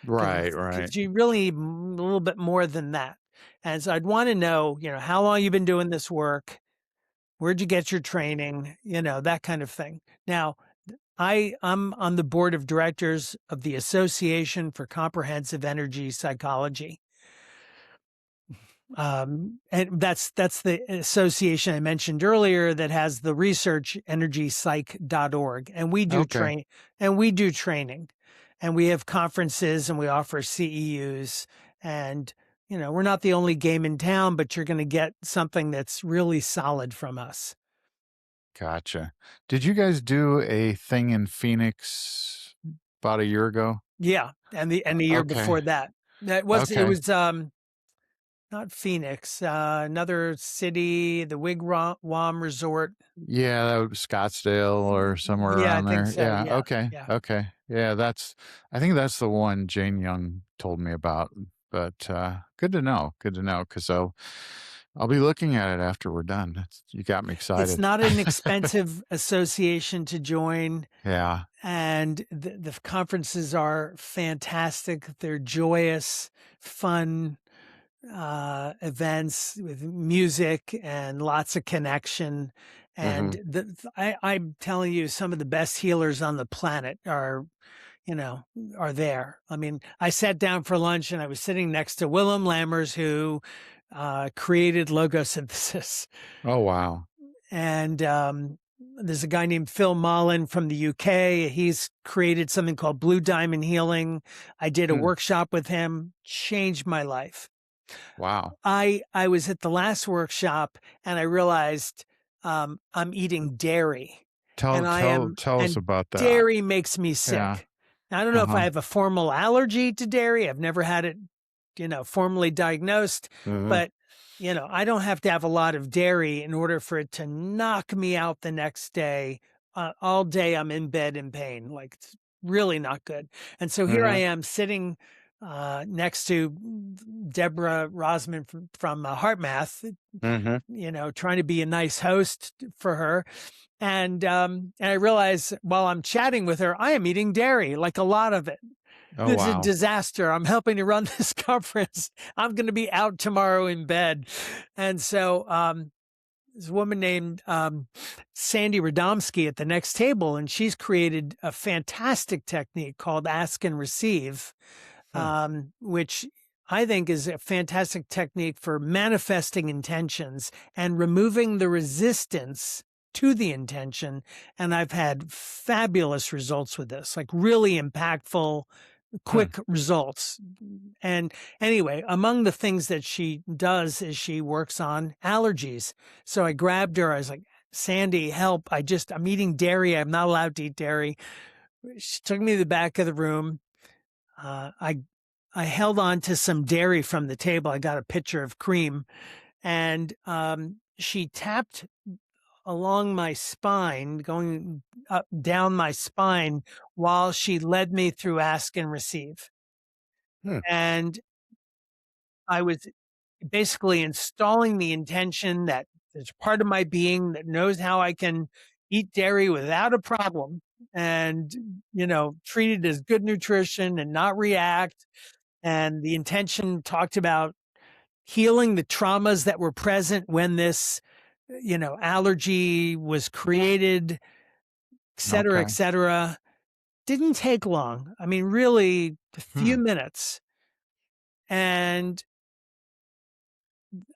B: Right.
A: Because you really need a little bit more than that. And so I'd want to know, how long you've been doing this work, where'd you get your training, that kind of thing. Now, I'm on the board of directors of the Association for Comprehensive Energy Psychology. And that's the association I mentioned earlier that has the research energized.org. And we do training, and we have conferences and we offer CEUs, and we're not the only game in town, but you're going to get something that's really solid from us.
B: Gotcha. Did you guys do a thing in Phoenix about a year ago?
A: Yeah. And the year before that, it was not Phoenix, another city, the Wigwam Resort.
B: Yeah, that was Scottsdale or somewhere
A: Yeah, I
B: around
A: think
B: there.
A: so.
B: Yeah.
A: Yeah,
B: Okay.
A: yeah.
B: Okay. Yeah, I think that's the one Jane Young told me about. But good to know. Good to know, because I'll be looking at it after we're done. You got me
A: It's
B: excited.
A: not an expensive association to join,
B: Yeah.
A: and the conferences are fantastic. They're joyous, fun events with music and lots of connection. And I'm telling you, some of the best healers on the planet are there. I mean, I sat down for lunch and I was sitting next to Willem Lammers, who created Logosynthesis.
B: Oh, wow.
A: And there's a guy named Phil Mullen from the UK. He's created something called Blue Diamond Healing. I did a
B: Hmm.
A: workshop with him, changed my life.
B: Wow.
A: I was at the last workshop and I realized I'm eating dairy,
B: Tell
A: and
B: tell tell us
A: and
B: about that.
A: dairy makes me
B: Yeah.
A: sick. Now, I don't know if I
B: Uh-huh.
A: have a formal allergy to dairy. I've never had it, formally diagnosed,
B: Mhm.
A: but I don't have to have a lot of dairy in order for it to knock me out the next day. All day I'm in bed in pain, like it's really not good. And so here I
B: Mhm.
A: am sitting next to Deborah Rosman from HeartMath,
B: Mhm.
A: trying to be a nice host for her. And I realize while I'm chatting with her, I am eating dairy, like a lot of it.
B: Oh,
A: It's a
B: wow.
A: disaster. I'm helping to run this conference. I'm going to be out tomorrow in bed. And so there's a woman named Sandy Radomski at the next table, and she's created a fantastic technique called Ask and Receive,
B: Hmm.
A: which I think is a fantastic technique for manifesting intentions and removing the resistance to the intention. And I've had fabulous results with this, like really impactful,
B: Hmm.
A: quick results. And anyway, among the things that she does is she works on allergies. So I grabbed her. I was like, Sandy, help. I'm eating dairy. I'm not allowed to eat dairy. She took me to the back of the room. I held on to some dairy from the table. I got a pitcher of cream, and she tapped along my spine, going up down my spine, while she led me through Ask and Receive.
B: Hmm.
A: And I was basically installing the intention that there's part of my being that knows how I can eat dairy without a problem, and treat it as good nutrition and not react. And the intention talked about healing the traumas that were present when this allergy was created, et cetera, et
B: Okay.
A: cetera. Didn't take long. I mean, really a few
B: Hmm.
A: minutes. And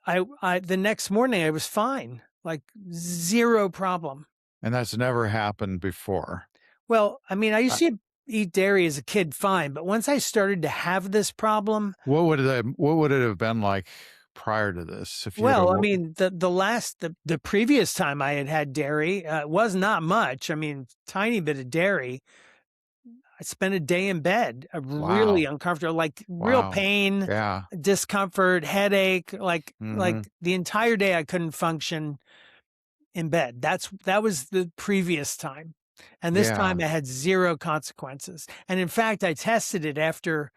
A: the next morning I was fine, like zero problem.
B: And that's never happened before.
A: Well, I mean, I
B: Uh,
A: used to eat dairy as a kid fine, but once I started to have this problem,
B: what would it have been like prior to this if you had a
A: well, I mean, the previous time I had dairy, was not much. I mean, tiny bit of dairy. I spent a day in bed, really
B: Wow.
A: uncomfortable, like real
B: Wow.
A: pain,
B: Yeah.
A: discomfort, headache, like
B: Mhm.
A: the entire day I couldn't function in bed. That was the previous time. And this
B: Yeah.
A: time I had zero consequences. And in fact, I tested it after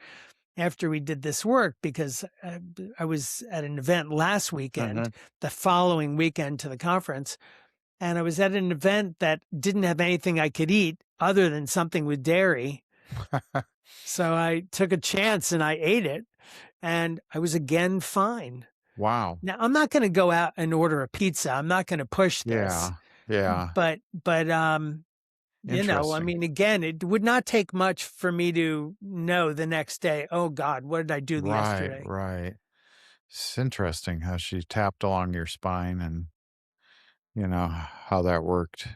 A: we did this work, because I was at an event last weekend,
B: Mhm.
A: the following weekend to the conference, and I was at an event that didn't have anything I could eat other than something with dairy. So I took a chance and I ate it, and I was again fine.
B: Wow.
A: Now, I'm not going to go out and order a pizza. I'm not going to push this,
B: Yeah. Yeah.
A: but I
B: Interesting.
A: mean, again, it would not take much for me to know the next day, oh God, what did I do
B: Right.
A: yesterday?
B: Right. It's interesting how she tapped along your spine and how that worked.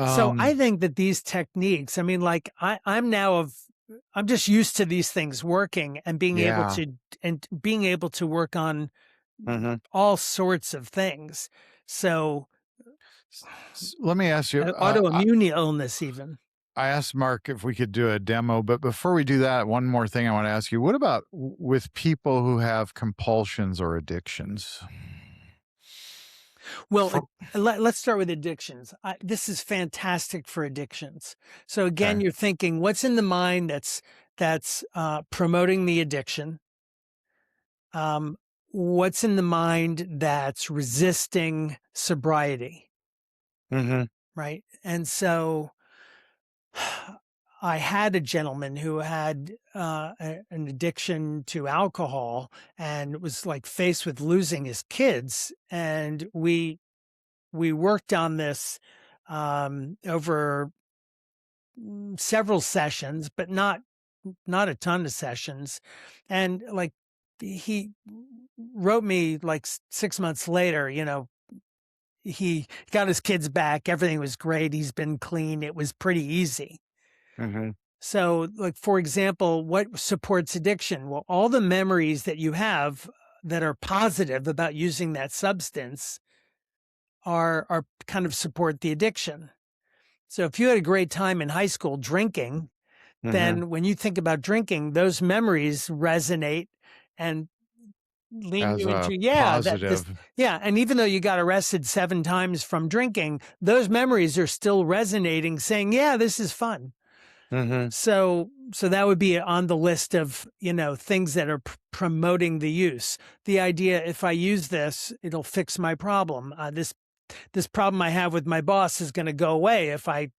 A: So I
B: Um,
A: think that these techniques, I mean, like I'm just used to these things working and
B: yeah.
A: being able to work on
B: Mhm.
A: all sorts of things. So
B: Let me ask you,
A: autoimmune illness, even.
B: I asked Mark if we could do a demo, but before we do that, one more thing I want to ask you. What about with people who have compulsions or addictions?
A: Well,
B: For,
A: let's start with addictions. This is fantastic for addictions. So again,
B: okay.
A: you're thinking, what's in the mind that's promoting the addiction? What's in the mind that's resisting sobriety,
B: Mm-hmm.
A: right? And so I had a gentleman who had an addiction to alcohol and was like faced with losing his kids, and we worked on this over several sessions, but not a ton of sessions. And like he wrote me like 6 months later, he got his kids back. Everything was great. He's been clean. It was pretty easy.
B: Mm-hmm.
A: So, like, for example, what supports addiction? Well, all the memories that you have that are positive about using that substance are kind of support the addiction. So if you had a great time in high school drinking,
B: Mm-hmm.
A: then when you think about drinking, those memories resonate and lean
B: As
A: you
B: a
A: into, yeah,
B: positive.
A: yeah. And even though you got arrested 7 times from drinking, those memories are still resonating, saying, yeah, this is fun.
B: Mm-hmm.
A: So that would be on the list of, things that are promoting the use. The idea, if I use this, it'll fix my problem. This problem I have with my boss is going to go away if I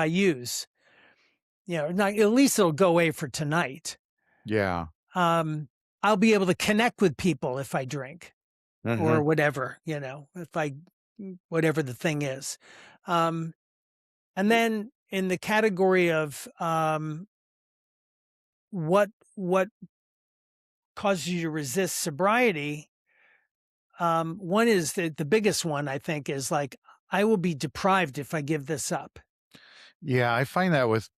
A: use. Not, at least it'll go away for tonight.
B: Yeah.
A: Um, I'll be able to connect with people if I drink
B: Mm-hmm.
A: or whatever, if I, whatever the thing is. Um, and then in the category of what causes you to resist sobriety, one is the biggest one, I think, is like, I will be deprived if I give this up.
B: Yeah, I find that with,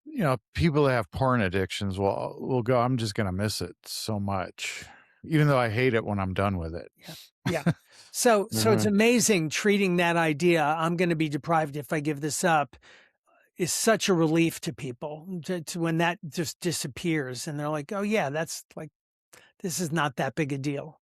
B: people that have porn addictions will go, I'm just going to miss it so much, even though I hate it when I'm done with it.
A: Yeah. Yeah. So it's
B: Mm-hmm.
A: amazing treating that idea, I'm going to be deprived if I give this up, is such a relief to people to when that just disappears and they're like, oh yeah, that's like, this is not that big a deal.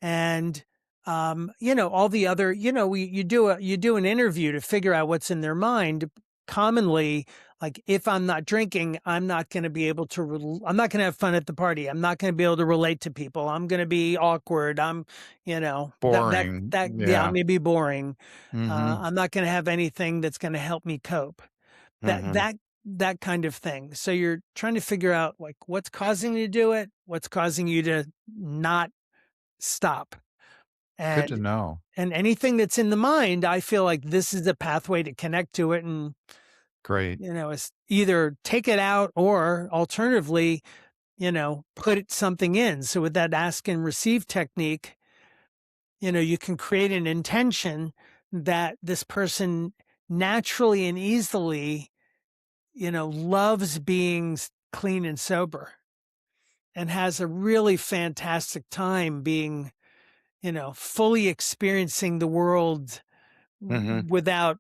A: And all the other, you do an interview to figure out what's in their mind. Commonly, like, if I'm not drinking, I'm not going to be able to I'm not going to have fun at the party. I'm not going to be able to relate to people. I'm going to be awkward. I'm,
B: Boring.
A: yeah, I'm
B: Yeah.
A: going to be boring.
B: Mm-hmm.
A: I'm not going to have anything that's going to help me cope. That
B: Mm-hmm.
A: that that kind of thing. So you're trying to figure out, like, what's causing you to do it, what's causing you to not stop.
B: Good to
A: And
B: know.
A: anything that's in the mind, I feel like this is a pathway to connect to it and,
B: Great.
A: it's either take it out or alternatively, put something in. So with that ask and receive technique, you can create an intention that this person naturally and easily, loves being clean and sober and has a really fantastic time being, fully experiencing the world
B: Mm-hmm.
A: without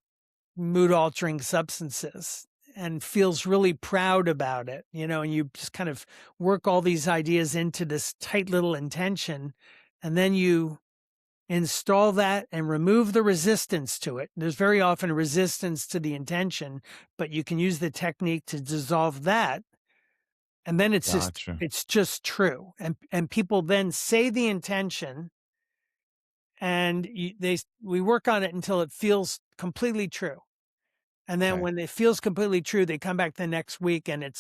A: mood altering substances and feels really proud about it, and you just kind of work all these ideas into this tight little intention. And then you install that and remove the resistance to it. There's very often resistance to the intention, but you can use the technique to dissolve that. And then
B: Gotcha.
A: it's just true. And people then say the intention and we work on it until it feels completely true. And then
B: Okay.
A: when it feels completely true, they come back the next week and it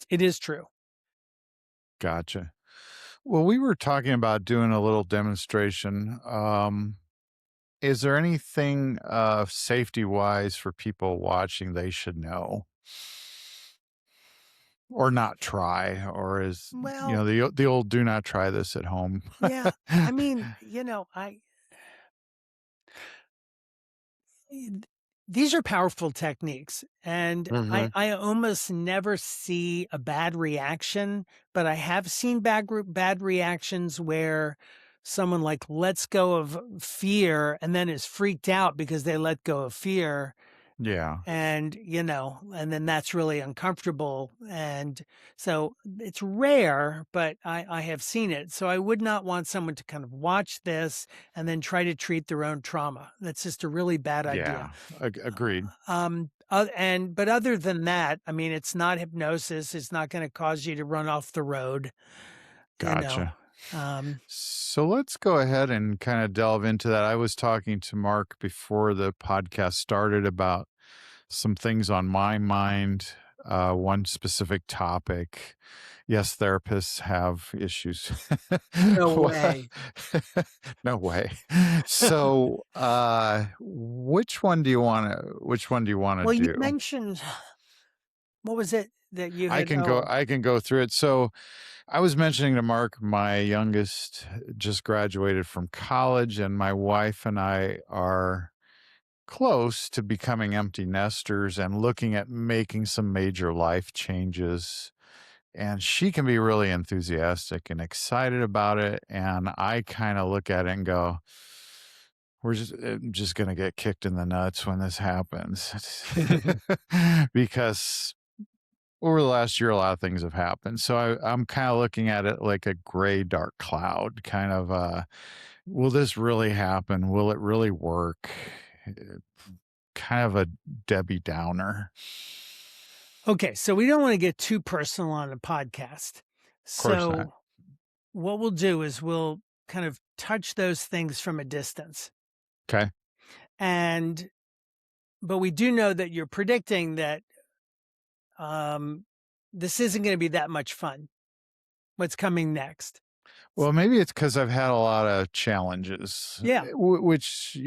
A: is true.
B: Gotcha. Well, we were talking about doing a little demonstration. Is there anything safety wise for people watching they should know or not try? Or is,
A: Well,
B: the old do not try this at home?
A: yeah. I mean, these are powerful techniques, and
B: Hmm.
A: I almost never see a bad reaction, but I have seen bad reactions where someone like lets go of fear and then is freaked out because they let go of fear.
B: Yeah.
A: And, and then that's really uncomfortable. And so it's rare, but I have seen it. So I would not want someone to kind of watch this and then try to treat their own trauma. That's just a really bad idea.
B: Yeah. Agreed.
A: But other than that, I mean, it's not hypnosis. It's not going to cause you to run off the road, you know.
B: Gotcha.
A: Um,
B: So let's go ahead and kind of delve into that. I was talking to Mark before the podcast started about some things on my mind, one specific topic. Yes, therapists have issues.
A: no
B: Well,
A: way.
B: no way. So, which one do you want to
A: Well, you
B: do?
A: mentioned, what was it that you
B: I
A: had?
B: can go
A: Oh,
B: I can go through it. So, I was mentioning to Mark, my youngest just graduated from college, and my wife and I are close to becoming empty nesters and looking at making some major life changes. And she can be really enthusiastic and excited about it. And I kind of look at it and go, I'm just going to get kicked in the nuts when this happens. Because over the last year, a lot of things have happened. So I'm kind of looking at it like a gray, dark cloud, kind of, will this really happen? Will it really work? Kind of a Debbie Downer.
A: okay. So we don't want to get too personal on a podcast.
B: Of course not.
A: So what we'll do is we'll kind of touch those things from a distance.
B: Okay.
A: But we do know that you're predicting that this isn't going to be that much fun. What's coming next?
B: Well, maybe it's because I've had a lot of challenges,
A: Yeah.
B: which,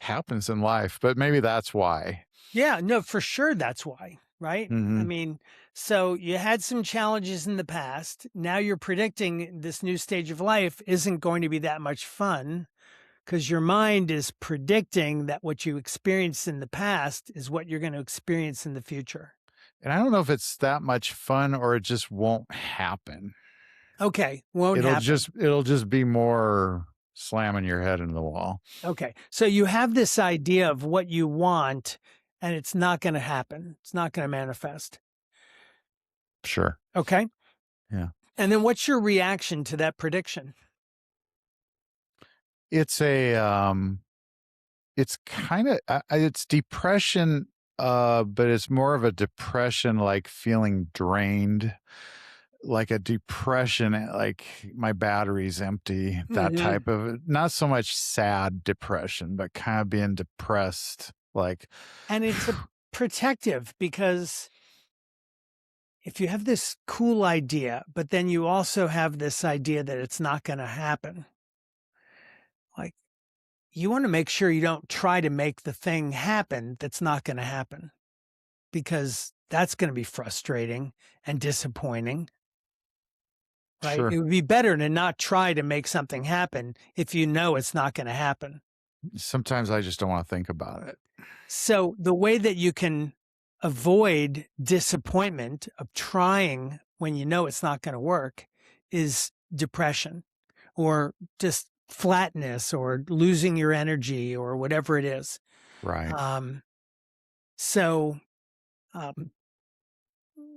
B: happens in life, but maybe that's why.
A: Yeah. No, for sure. That's why. Right. I
B: Hmm.
A: mean, so you had some challenges in the past. Now you're predicting this new stage of life isn't going to be that much fun because your mind is predicting that what you experienced in the past is what you're going to experience in the future.
B: And I don't know if it's that much fun or it just won't happen.
A: Okay. Won't happen.
B: It'll just be more slamming your head into the wall.
A: Okay. So you have this idea of what you want and it's not going to happen. It's not going to manifest.
B: Sure.
A: Okay.
B: Yeah.
A: And then what's your reaction to that prediction?
B: It's it's kind of, it's depression, but it's more of a depression, like feeling drained, like a depression, like my battery's empty, that
A: Mhm.
B: type of, not so much sad depression, but kind of being depressed. Like,
A: And it's a protective because if you have this cool idea, but then you also have this idea that it's not going to happen, like you want to make sure you don't try to make the thing happen that's not going to happen because that's going to be frustrating and disappointing. Right?
B: sure.
A: It would be better to not try to make something happen if you know it's not going to happen.
B: Sometimes I just don't want to think about it.
A: So the way that you can avoid disappointment of trying when you know it's not going to work is depression or just flatness or losing your energy or whatever it is.
B: Right.
A: So um,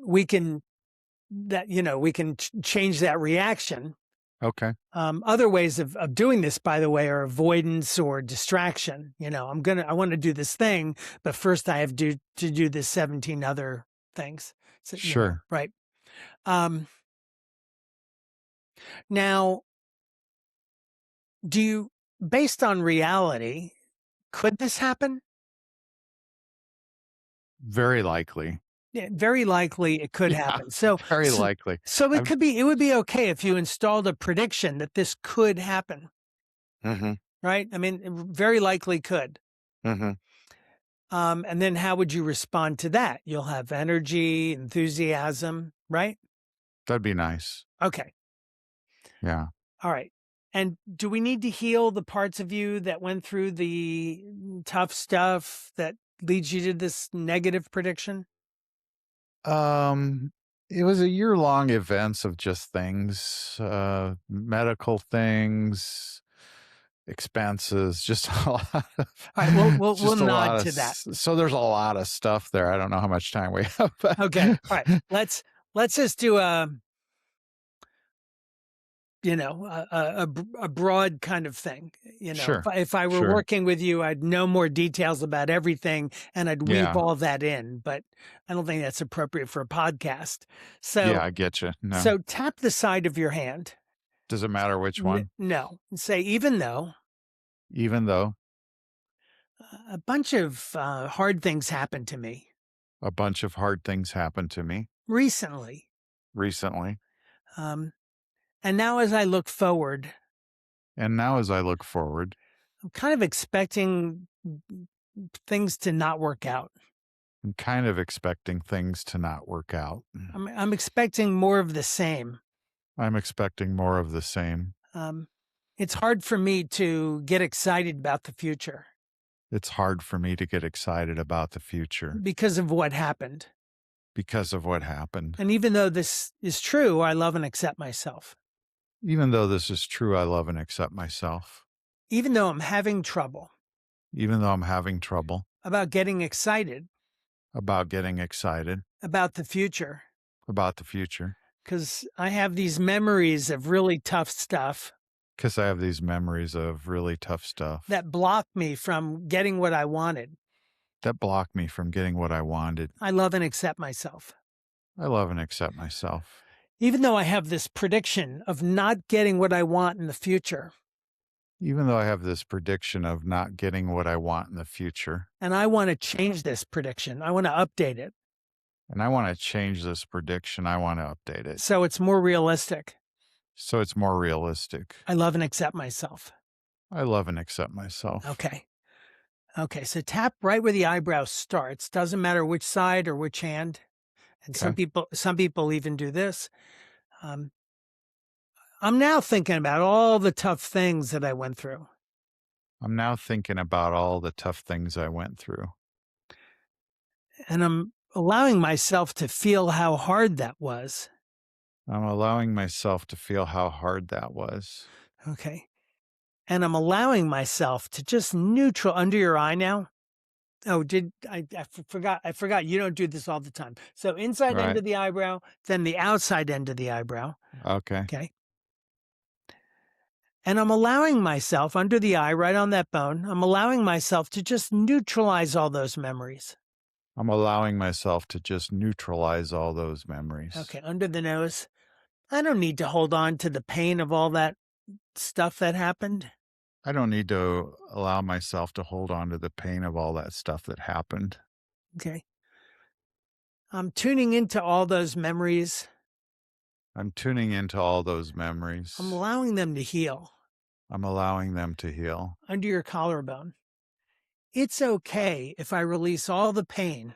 A: we can change that reaction.
B: Okay.
A: Other ways of doing this, by the way, are avoidance or distraction. I want to do this thing, but first I have to do this 17 other things. So,
B: Sure.
A: right. Now, based on reality, could this happen?
B: Very likely.
A: Yeah, very likely it could
B: Yeah,
A: happen. So,
B: very
A: so,
B: likely.
A: so it would be okay if you installed a prediction that this could happen,
B: Mm-hmm.
A: right? I mean, it very likely could.
B: Mm-hmm.
A: And then how would you respond to that? You'll have energy, enthusiasm, right?
B: That'd be nice.
A: Okay.
B: Yeah.
A: All right. And do we need to heal the parts of you that went through the tough stuff that leads you to this negative prediction?
B: Um, it was a year-long events of just things, medical things, expenses, just a lot of,
A: All right, we'll
B: just a lot
A: nod
B: of,
A: to that.
B: so there's a lot of stuff there. I don't know how much time we have, but
A: Okay. All right. Let's just do a broad kind of thing.
B: Sure,
A: If I were
B: sure.
A: working with you, I'd know more details about everything and I'd weave
B: Yeah.
A: all that in, but I don't think that's appropriate for a podcast.
B: Yeah,
A: So,
B: I get you. No.
A: tap the side of your hand.
B: Does it matter which one?
A: No. Say, even though
B: Even though
A: a bunch of hard things happened to me
B: a bunch of hard things happened to me
A: recently.
B: recently,
A: Um, and now as I look forward,
B: and now as I look forward,
A: I'm kind of expecting things to not work out.
B: I'm kind of expecting things to not work out.
A: I'm expecting more of the same.
B: I'm expecting more of the same.
A: It's hard for me to get excited about the future
B: It's hard for me to get excited about the future
A: because of what happened.
B: because of what happened.
A: And even though this is true, I love and accept myself.
B: Even though this is true, I love and accept myself.
A: Even though I'm having trouble
B: Even though I'm having trouble
A: about getting excited
B: about getting excited
A: about the future,
B: about the future,
A: because I have these memories of really tough stuff
B: because I have these memories of really tough stuff
A: that block me from getting what I wanted.
B: that block me from getting what I wanted.
A: I love and accept myself.
B: I love and accept myself.
A: Even though I have this prediction of not getting what I want in the future,
B: Even though I have this prediction of not getting what I want in the future,
A: and I want to change this prediction, I want to update it
B: and I want to change this prediction, I want to update it
A: so it's more realistic.
B: so it's more realistic.
A: I love and accept myself.
B: I love and accept myself.
A: Okay. Okay, so tap right where the eyebrow starts. Doesn't matter which side or which hand. And some people even do this. I'm now thinking about all the tough things that I went through.
B: I'm now thinking about all the tough things I went through.
A: And I'm allowing myself to feel how hard that was.
B: I'm allowing myself to feel how hard that was.
A: Okay. And I'm allowing myself to just neutral under your eye now. Oh, I forgot. I forgot. You don't do this all the time. So inside end
B: Right.
A: of the eyebrow, then the outside end of the eyebrow.
B: Okay.
A: Okay. And I'm allowing myself under the eye, right on that bone, I'm allowing myself to just neutralize all those memories.
B: I'm allowing myself to just neutralize all those memories.
A: Okay. Under the nose. I don't need to hold on to the pain of all that stuff that happened.
B: I don't need to allow myself to hold on to the pain of all that stuff that happened.
A: Okay. I'm tuning into all those memories.
B: I'm tuning into all those memories.
A: I'm allowing them to heal.
B: I'm allowing them to heal.
A: Under your collarbone. It's okay if I release all the pain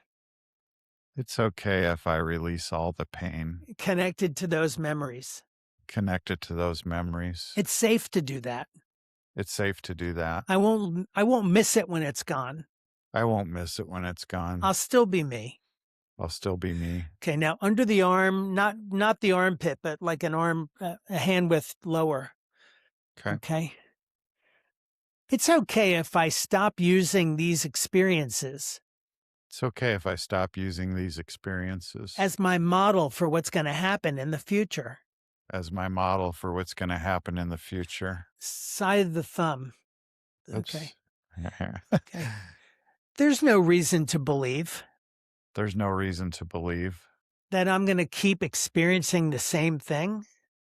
B: It's okay if I release all the pain
A: connected to those memories.
B: connected to those memories.
A: It's safe to do that.
B: It's safe to do that.
A: I won't miss it when it's gone.
B: I won't miss it when it's gone.
A: I'll still be me.
B: I'll still be me.
A: Okay, now under the arm, not the armpit, but like an arm, a hand width lower.
B: Okay.
A: Okay. It's okay if I stop using these experiences
B: It's okay if I stop using these experiences
A: as my model for what's going to happen in the future.
B: as my model for what's going to happen in the future.
A: Side of the thumb. Okay.
B: Oops.
A: Okay. There's no reason to believe
B: There's no reason to believe
A: that I'm going to keep experiencing the same thing.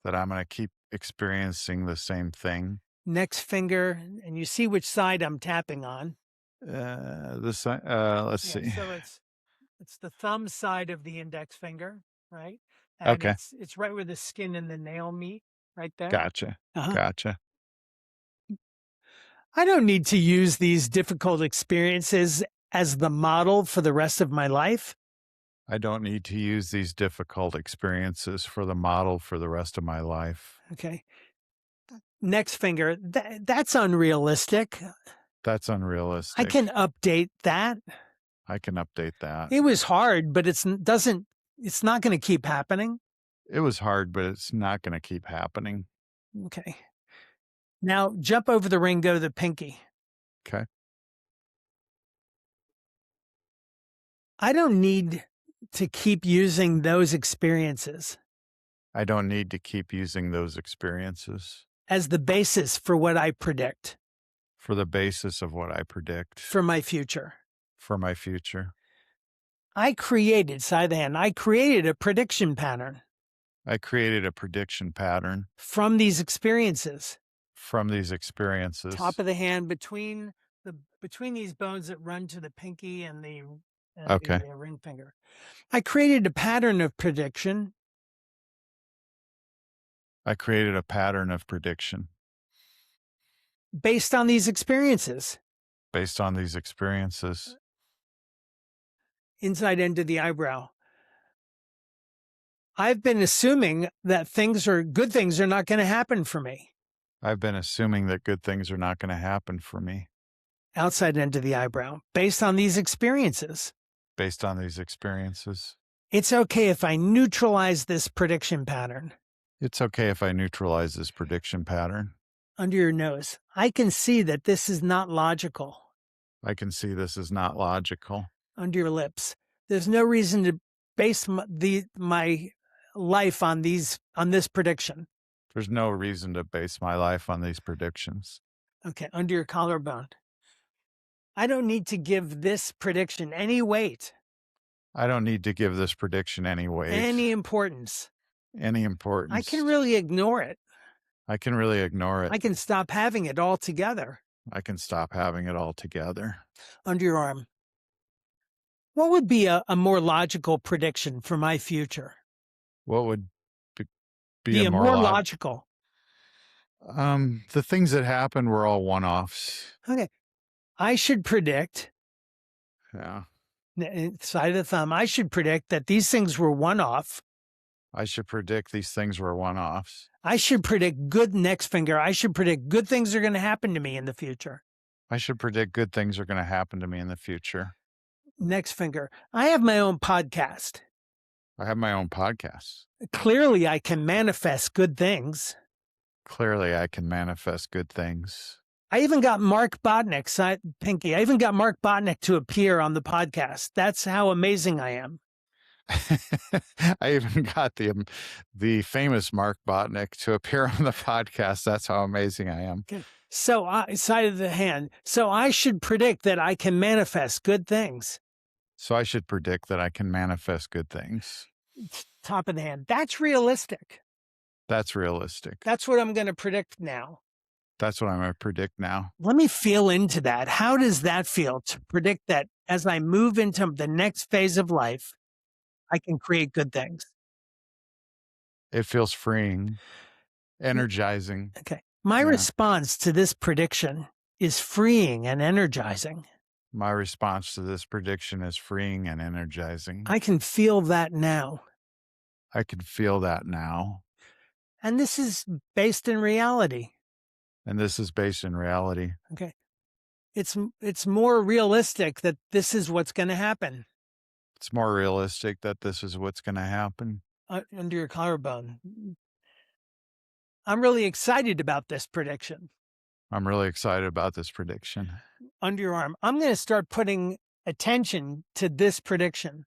B: that I'm going to keep experiencing the same thing.
A: Next finger, and you see which side I'm tapping on.
B: Let's
A: Yeah,
B: see.
A: so it's the thumb side of the index finger, right? And
B: Okay.
A: it's right where the skin and the nail meet, right there.
B: Gotcha.
A: Uh-huh.
B: Gotcha.
A: I don't need to use these difficult experiences as the model for the rest of my life.
B: I don't need to use these difficult experiences for the model for the rest of my life.
A: Okay. Next finger, that's unrealistic.
B: That's unrealistic.
A: I can update that.
B: I can update that.
A: It was hard, but it's not going to keep happening.
B: It was hard, but it's not going to keep happening.
A: Okay. Now jump over the ring, go to the pinky.
B: Okay.
A: I don't need to keep using those experiences
B: I don't need to keep using those experiences
A: as the basis for what I predict
B: for the basis of what I predict
A: for my future.
B: for my future.
A: I created, side of the hand, I created a prediction pattern
B: I created a prediction pattern
A: from these experiences.
B: from these experiences.
A: Top of the hand between these bones that run to the pinky and the
B: Okay.
A: ring finger. I created a pattern of prediction
B: I created a pattern of prediction
A: based on these experiences.
B: based on these experiences.
A: Inside end of the eyebrow. I've been assuming that good things are not going to happen for me.
B: I've been assuming that good things are not going to happen for me
A: Outside end of the eyebrow. Based on these experiences.
B: based on these experiences.
A: It's okay if I neutralize this prediction pattern.
B: It's okay if I neutralize this prediction pattern.
A: Under your nose. I can see that this is not logical.
B: I can see this is not logical.
A: Under your lips. There's no reason to base my life on this prediction.
B: There's no reason to base my life on these predictions.
A: Okay, under your collarbone. I don't need to give this prediction any weight,
B: I don't need to give this prediction any weight,
A: any importance.
B: any importance.
A: I can really ignore it.
B: I can really ignore it.
A: I can stop having it altogether.
B: I can stop having it altogether.
A: Under your arm. What would be a more logical prediction for my future?
B: What would be
A: Be
B: a
A: a
B: more
A: more logical.
B: The things that happened were all one-offs.
A: Okay. I should predict,
B: Yeah.
A: side of the thumb, I should predict that these things were one-off.
B: I should predict these things were one-offs.
A: I should predict good next finger. I should predict good things are going to happen to me in the future.
B: I should predict good things are going to happen to me in the future.
A: Next finger. I have my own podcast.
B: I have my own podcast.
A: Clearly, I can manifest good things.
B: Clearly, I can manifest good things.
A: I even got Mark Bottinick, pinky. I even got Mark Bottinick to appear on the podcast. That's how amazing I am.
B: I even got the famous Mark Bottinick to appear on the podcast. That's how amazing I am.
A: Okay. So, side of the hand. So I should predict that I can manifest good things.
B: So I should predict that I can manifest good things.
A: Top of the hand. That's realistic.
B: That's realistic.
A: That's what I'm going to predict now.
B: That's what I'm going to predict now.
A: Let me feel into that. How does that feel to predict that as I move into the next phase of life, I can create good things?
B: It feels freeing, energizing.
A: Okay. My response to this prediction is freeing and energizing.
B: My response to this prediction is freeing and energizing.
A: I can feel that now.
B: I can feel that now.
A: And this is based in reality.
B: And this is based in reality.
A: Okay. It's more realistic that this is what's going to happen.
B: It's more realistic that this is what's going to happen.
A: Under your collarbone. I'm really excited about this prediction.
B: I'm really excited about this prediction.
A: Under your arm. I'm going to start putting attention to this prediction.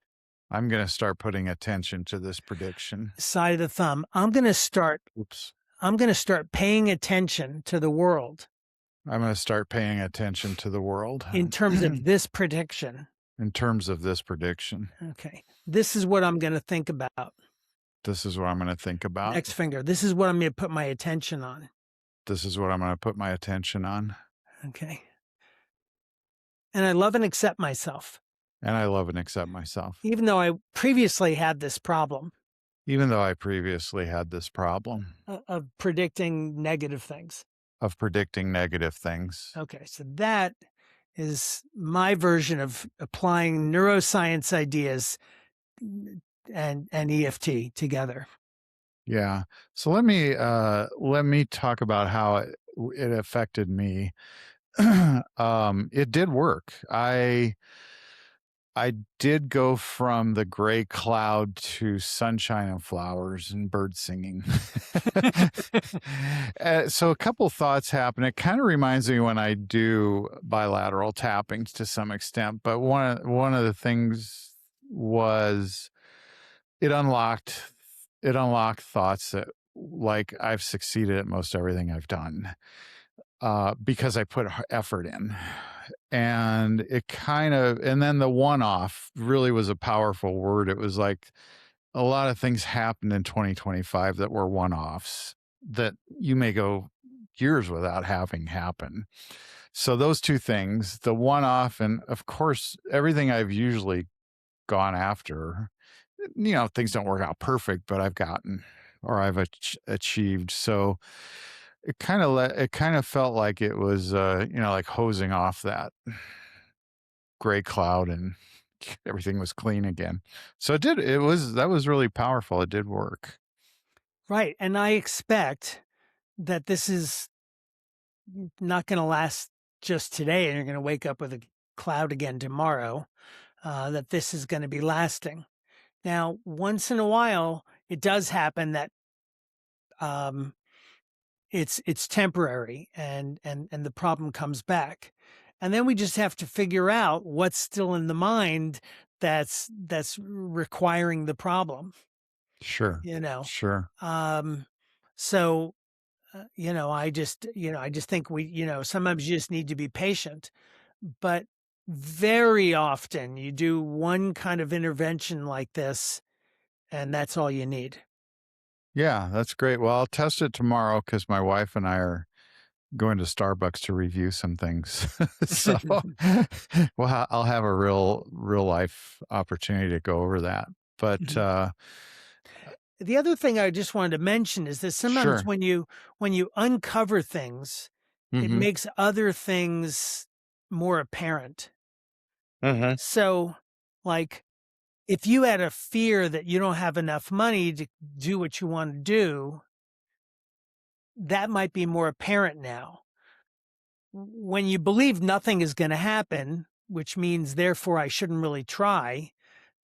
B: I'm going to start putting attention to this prediction.
A: Side of the thumb. I'm going to start paying attention to the world.
B: I'm going to start paying attention to the world.
A: In terms of this prediction.
B: In terms of this prediction.
A: Okay. This is what I'm going to think about.
B: This is what I'm going to think about.
A: Next finger. This is what I'm going to put my attention on.
B: This is what I'm going to put my attention on.
A: Okay. And I love and accept myself.
B: And I love and accept myself.
A: Even though I previously had this problem.
B: Even though I previously had this problem.
A: Of predicting negative things.
B: Of predicting negative things.
A: Okay. So that is my version of applying neuroscience ideas and EFT together.
B: Yeah. So let me talk about how it affected me. It did work. I did go from the gray cloud to sunshine and flowers and birds singing. So a couple thoughts happen. It kind of reminds me when I do bilateral tappings to some extent, but one of the things was it unlocked thoughts that, like, I've succeeded at most everything I've done because I put effort in. And and then the one off really was a powerful word. It was like a lot of things happened in 2025 that were one offs that you may go years without having happen. So those two things, the one off, and of course, everything I've usually gone after, things don't work out perfect, but I've gotten or I've achieved. So it kind of felt like it was, like hosing off that gray cloud and everything was clean again. So that was really powerful. It did work.
A: Right. And I expect that this is not going to last just today and you're going to wake up with a cloud again tomorrow, that this is going to be lasting. Now, once in a while, it does happen that it's temporary and the problem comes back. And then we just have to figure out what's still in the mind that's requiring the problem,
B: Sure.
A: you know.
B: Sure.
A: So I just think sometimes you just need to be patient, but very often you do one kind of intervention like this and that's all you need.
B: Yeah, that's great. Well, I'll test it tomorrow because my wife and I are going to Starbucks to review some things. So, well, I'll have a real life opportunity to go over that. But
A: The other thing I just wanted to mention is that sometimes
B: sure.
A: when you uncover things, it
B: Mm-hmm.
A: makes other things more apparent.
B: Mm-hmm.
A: So, like, if you had a fear that you don't have enough money to do what you want to do, that might be more apparent now. When you believe nothing is going to happen, which means therefore I shouldn't really try,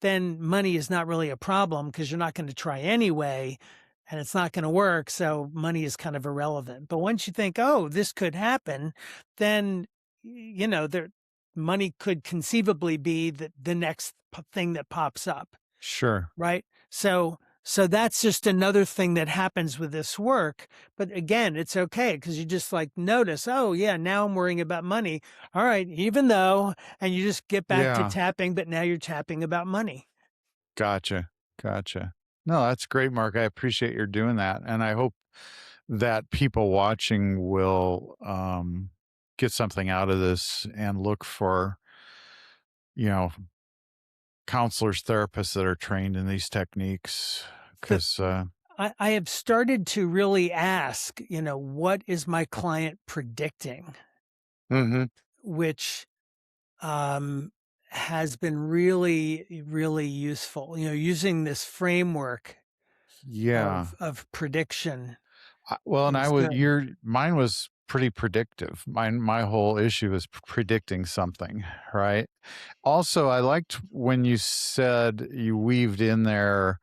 A: then money is not really a problem because you're not going to try anyway and it's not going to work. So money is kind of irrelevant. But once you think, oh, this could happen, then, there money could conceivably be the next thing that pops up.
B: Sure.
A: Right. So that's just another thing that happens with this work. But again, it's okay because you just like notice, oh, yeah, now I'm worrying about money. All right. Even though, and you just get back to
B: Yeah.
A: tapping, but now you're tapping about money.
B: Gotcha. Gotcha. No, that's great, Mark. I appreciate your doing that. And I hope that people watching will get something out of this and look for, you know, counselors, therapists that are trained in these techniques.
A: The,
B: Because,
A: I have started to really ask, what is my client predicting,
B: mm-hmm.
A: which has been really, really useful, using this framework
B: Yeah.
A: of prediction
B: Well, and
A: is good.
B: mine was pretty predictive. My whole issue is predicting something, right? Also, I liked when you said you weaved in there,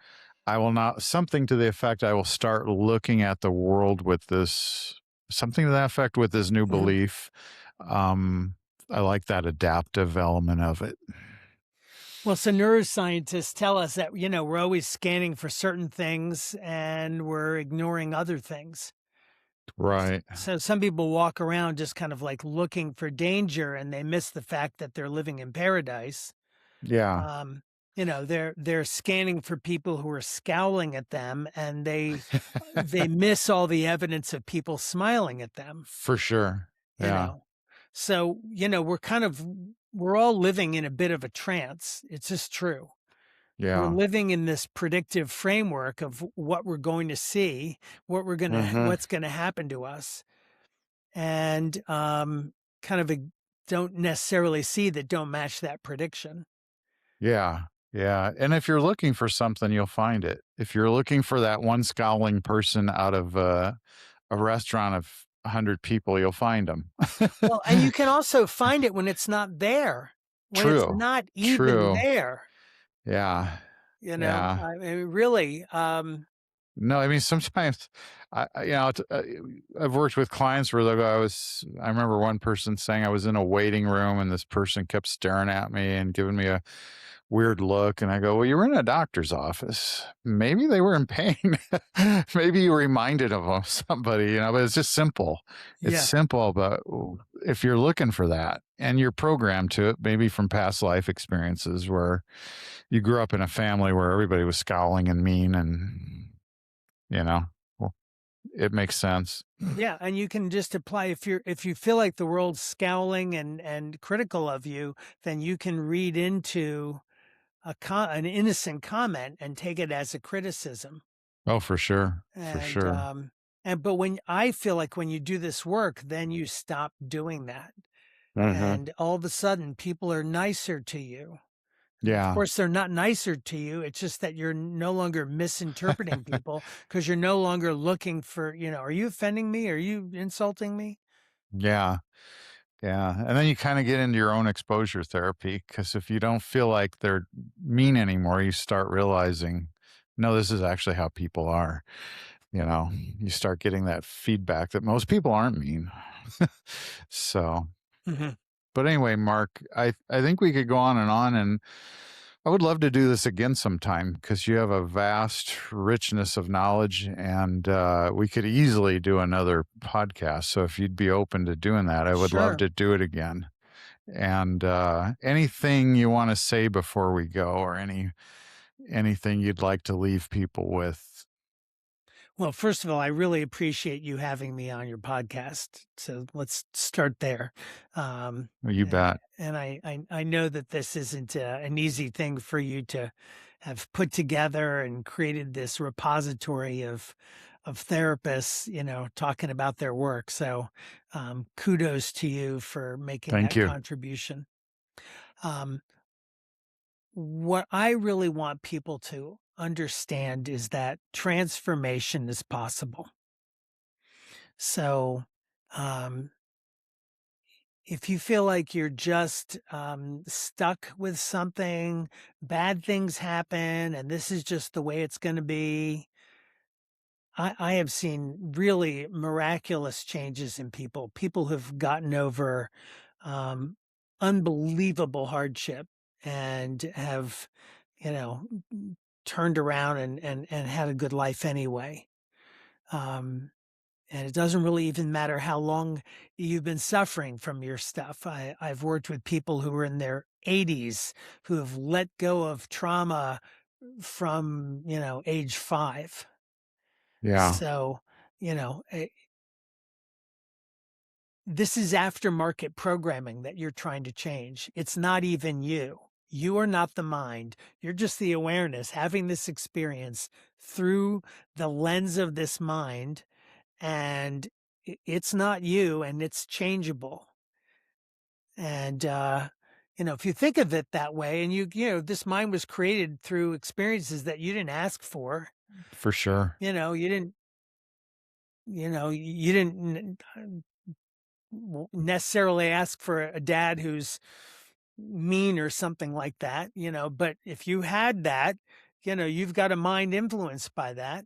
B: I will not, something to the effect, I will start looking at the world with this, something to that effect with this new
A: Mhm.
B: belief. I like that adaptive element of it.
A: Well, so neuroscientists tell us that, we're always scanning for certain things and we're ignoring other things.
B: Right.
A: So some people walk around just kind of like looking for danger and they miss the fact that they're living in paradise.
B: Yeah.
A: Um, they're scanning for people who are scowling at them and they miss all the evidence of people smiling at them,
B: For sure.
A: you
B: Yeah.
A: know. So, we're all living in a bit of a trance. It's just true. We're
B: Yeah.
A: living in this predictive framework of what we're going to see,
B: Mm-hmm.
A: what's going to happen to us. And kind of don't necessarily see that don't match that prediction.
B: Yeah. Yeah. And if you're looking for something, you'll find it. If you're looking for that one scowling person out of a restaurant of 100 people, you'll find them.
A: Well, and you can also find it when it's not there. when it's
B: True.
A: not even
B: True.
A: there,
B: Yeah. Yeah.
A: I mean, really,
B: No, I mean, sometimes I've worked with clients where I remember one person saying I was in a waiting room and this person kept staring at me and giving me a weird look. And I go, well, you were in a doctor's office. Maybe they were in pain. Maybe you reminded them of somebody, but it's just simple. It's
A: yeah,
B: simple, but if you're looking for that and you're programmed to it, maybe from past life experiences where you grew up in a family where everybody was scowling and mean and well, it makes sense.
A: yeah, and you can just apply if you feel like the world's scowling and critical of you, then you can read into an innocent comment and take it as a criticism.
B: Oh, for sure. For
A: And
B: sure.
A: but when I feel like when you do this work, then you stop doing that.
C: Mm-hmm.
A: And all of a sudden people are nicer to you. And of
B: Yeah.
A: course they're not nicer to you. It's just that you're no longer misinterpreting people because you're no longer looking for, are you offending me? Are you insulting me?
B: Yeah. Yeah. And then you kind of get into your own exposure therapy because if you don't feel like they're mean anymore, you start realizing, no, this is actually how people are. You start getting that feedback that most people aren't mean. So,
A: Hmm.
B: but anyway, Mark, I think we could go on, and I would love to do this again sometime because you have a vast richness of knowledge, and we could easily do another podcast. So if you'd be open to doing that, I would love
A: Sure.
B: to do it again. And anything you want to say before we go, or anything you'd like to leave people with?
A: Well, first of all, I really appreciate you having me on your podcast. So let's start there.
B: You bet.
A: And I know that this isn't an easy thing for you to have put together and created this repository of therapists, talking about their work. So kudos to you for making
B: Thank
A: that
B: you.
A: contribution. Um, what I really want people to understand is that transformation is possible. So, um, if you feel like you're just stuck with something, bad things happen, and this is just the way it's going to be, I have seen really miraculous changes in people. People who've gotten over um, unbelievable hardship and have, you know, turned around and had a good life anyway. Um, and it doesn't really even matter how long you've been suffering from your stuff. I've worked with people who were in their 80s who have let go of trauma from, age 5.
B: Yeah,
A: So, you know, eh, this is aftermarket programming that you're trying to change. It's not even you. You are not the mind. You're just the awareness having this experience through the lens of this mind, and it's not you, and it's changeable. And if you think of it that way, and this mind was created through experiences that you didn't ask for.
B: for sure.
A: You didn't. You didn't necessarily ask for a dad who's mean or something like that. But if you had that, you've got a mind influenced by that.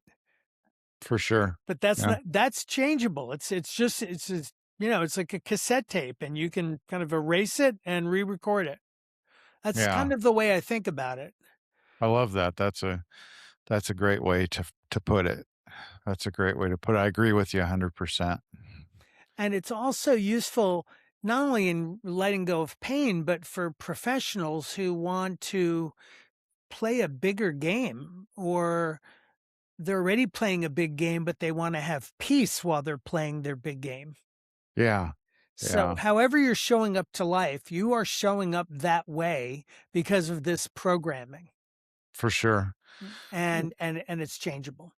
B: For sure.
A: But that's
B: Yeah.
A: not that's changeable. It's like a cassette tape, and you can kind of erase it and re-record it. That's
B: Yeah.
A: kind of the way I think about it.
B: I love that. That's a great way to put it. That's a great way to put it. I agree with you 100%.
A: And it's also useful not only in letting go of pain, but for professionals who want to play a bigger game, or they're already playing a big game, but they want to have peace while they're playing their big game.
B: Yeah.
A: So,
B: Yeah.
A: however you're showing up to life, you are showing up that way because of this programming,
B: For sure.
A: and it's changeable.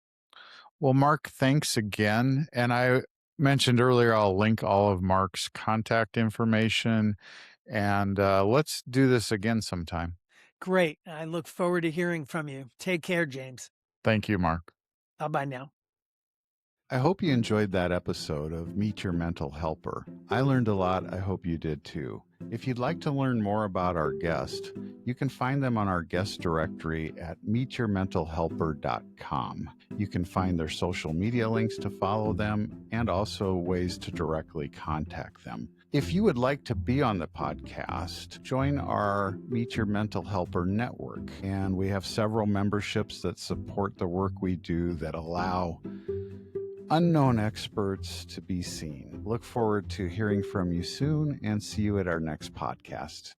B: Well, Mark, thanks again. And I mentioned earlier, I'll link all of Mark's contact information. And let's do this again sometime.
A: Great. I look forward to hearing from you. Take care, James.
B: Thank you, Mark.
A: Bye bye now.
B: I hope you enjoyed that episode of Meet Your Mental Helper. I learned a lot. I hope you did too. If you'd like to learn more about our guest, you can find them on our guest directory at meetyourmentalhelper.com. You can find their social media links to follow them and also ways to directly contact them. If you would like to be on the podcast, join our Meet Your Mental Helper network. And we have several memberships that support the work we do that allow unknown experts to be seen. Look forward to hearing from you soon and see you at our next podcast.